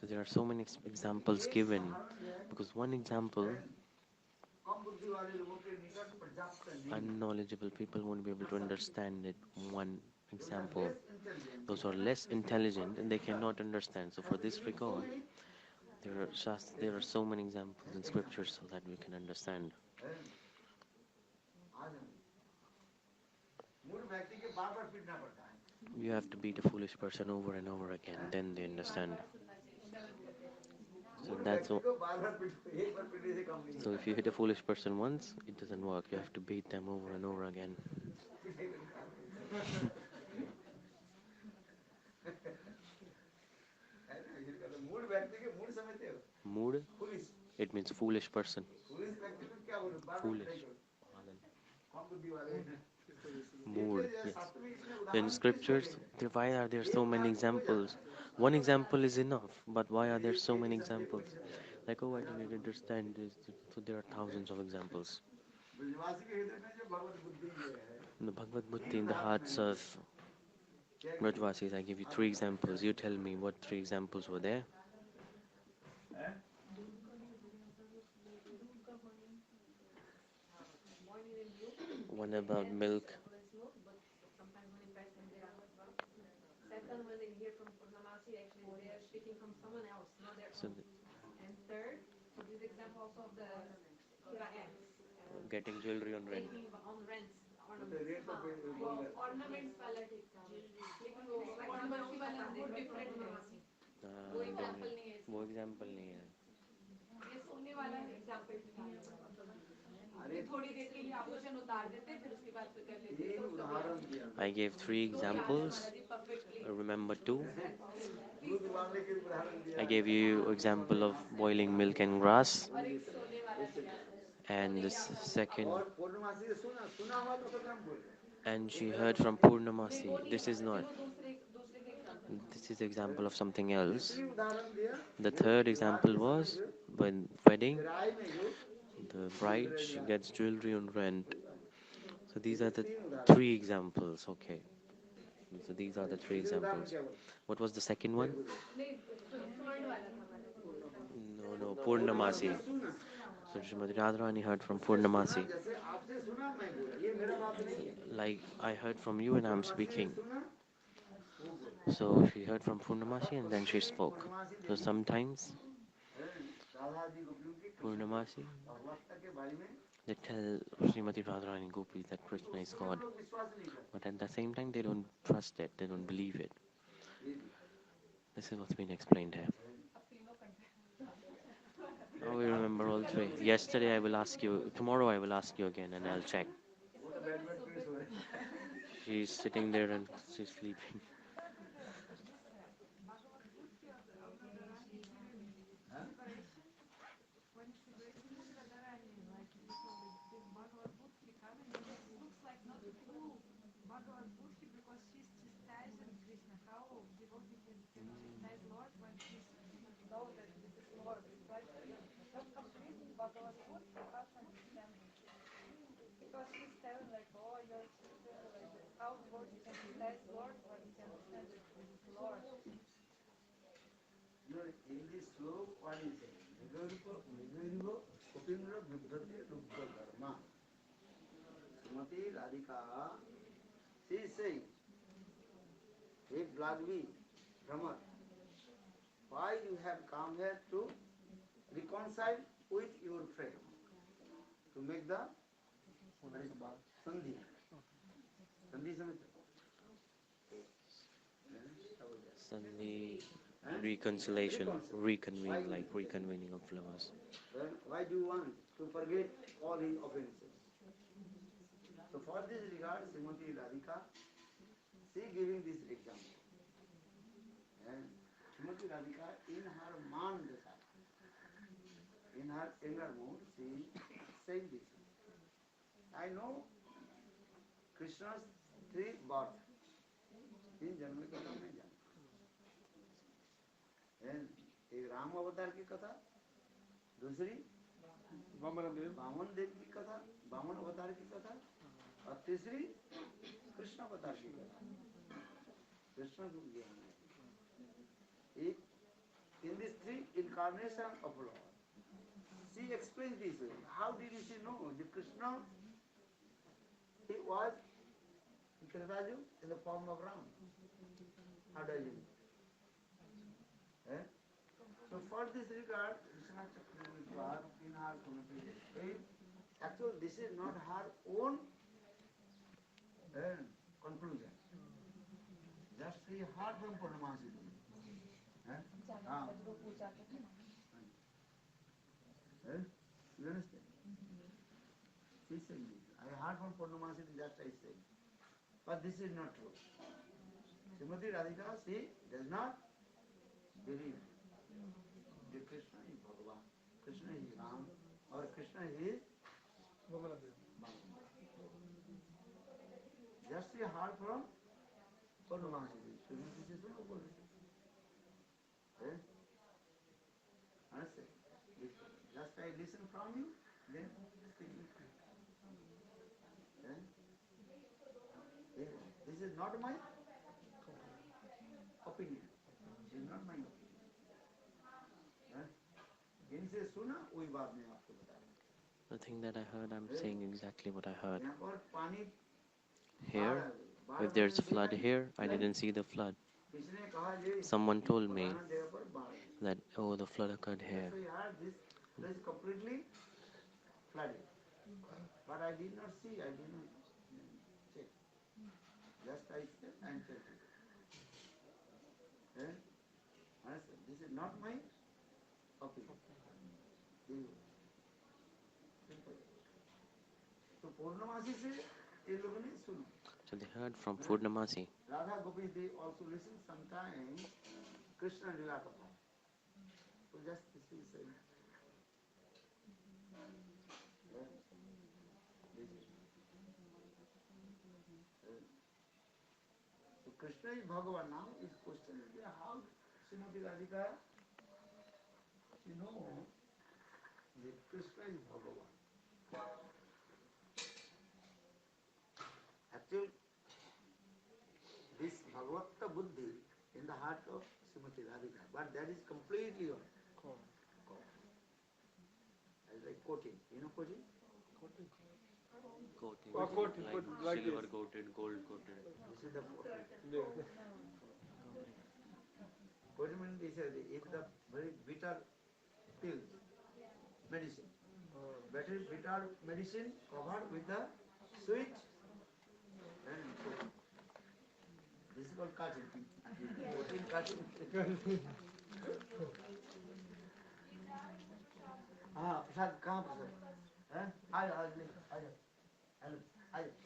So there are so many examples given. Because one example, unknowledgeable people won't be able to understand it. One example. Those who are less intelligent and they cannot understand. So for this regard, there are so many examples in scriptures so that we can understand. You have to beat a foolish person over and over again, then they understand. So that's all. So if you hit a foolish person once, it doesn't work. You have to beat them over and over again. Mood, it means foolish person. Foolish. Mood, yes. In scriptures, why are there so many examples? One example is enough, but why are there so many examples? Like, oh, I didn't understand this. So there are thousands of examples. In the Bhagavath-buddhi, in the hearts of Vrajavasis, I give you three examples. You tell me what three examples were there. One about milk. Second, when they hear from Purnamasi, actually they are speaking from someone else, not their So own. And third, so this example also of the ants. Getting jewelry on rent. Taking on rents, ornaments. Ornaments वाला ठीक था. लेकिन वो ornaments वाला वो different है. वो example नहीं है. वो example नहीं है. ये सोने वाला example था. ये थोड़ी देर के लिए आभूषण उतार देते फिर उसके बाद फिर कर लेते. I gave three examples. I remember two. I gave you example of boiling milk and grass. And the second, and she heard from Purnamasi. This is not. This is example of something else. The third example was when wedding, the bride she gets jewelry on rent. So these are the three examples. Okay. So these are the three examples. What was the second one? No, Purnamasi. So Srimati Radharani heard from Purnamasi. Like I heard from you and I'm speaking. So she heard from Purnamasi and then she spoke. So sometimes Purnamasi, they tell Srimati Radharani Gopis that Krishna is God. But at the same time they don't trust it, they don't believe it. This is what's been explained here. Oh, we remember all three. Yesterday I will ask you, tomorrow I will ask you again and I'll check. She's sitting there and she's sleeping. Bhagavath-buddhi because she's chastised in Krishna. How devotee can chastise Lord when she's know that this is Lord? It's like not completely Bhagavath-buddhi. How to understand this? Because she's telling like, oh, your sister, like how devotee can chastise Lord when she understands that this is Lord. In this slope, what is it? Megariva Kopindra Vibhati Lubdha Dharma. Srimati Radhika, she is saying, hey Vladvi, Brahma, why you have come here to reconcile with your friend? To make the Sandhi. Sandhi samajhte? Suddenly, reconciliation, reconvene, like reconvening of lovers. Then why do you want to forget all his offenses? So for this regard, Srimati Radhika, she giving this example. And Srimati Radhika, in her man-dasa, in her inner mood, she saying this. I know Krishna's three births. तीन जन्म की कथा मैं जानता हूँ। एक राम अवतार की कथा, दूसरी वामन देव की कथा, वामन अवतार की कथा, और तीसरी कृष्ण अवतार की कथा। कृष्ण रूप ज्ञान है। In these three incarnations of Lord, she explains this way. How did she know that Krishna, he was in Kripa-sadya in the form of Ram? How does he know? So for this regard, Krishna in her commentary, actually this is not her own conclusion. Just she heard from Purnamasi. You understand? She said this. I heard from Purnamasi, just I said. But this is not true. Srimati Radhika, she does not believe that Krishna is Bhagavan, Krishna is Ram, or Krishna is Bhagavan. Just she heard from Purnamasi. Srimati says, no, no, understand? Just I listen from you, then speak with you. This is not my opinion. This is not my opinion. इनसे सुना वही बात मैं आपको बता रहा हूँ। The thing that I heard, I'm saying exactly what I heard. यहाँ पर पानी Here, if there's flood here, I didn't see the flood. किसने कहा ये Someone told me भगवान देव पर बाढ़ है। that, oh, the flood occurred here. So yeah, this place completely flooded. But I did not see, I did not check. Just I said and checked it. This is not my opinion. Simple. So Purnamasi से ये लोगों ने सुना. So they heard from Purnamasi. Radha Gopi, they also listen sometimes Krishna Lila Katha. So just this is saying. So Krishna is Bhagavan. Now his question is how Srimati Radhika, she knows that Krishna is Bhagavan. Actually, this Bhagavath-buddhi in the heart of Srimati Radhika, but that is completely on. As like coating, you know coating? Coating. Like Silver this. coated, gold coated. This is the coating. Yeah. Coating means is the very bitter pill, medicine. Better bitter medicine covered with the sweet and coating. This is called cutting. Coating cutting. हाँ प्रसाद कहाँ प्रसाद हैं आ जाओ hello आ जाओ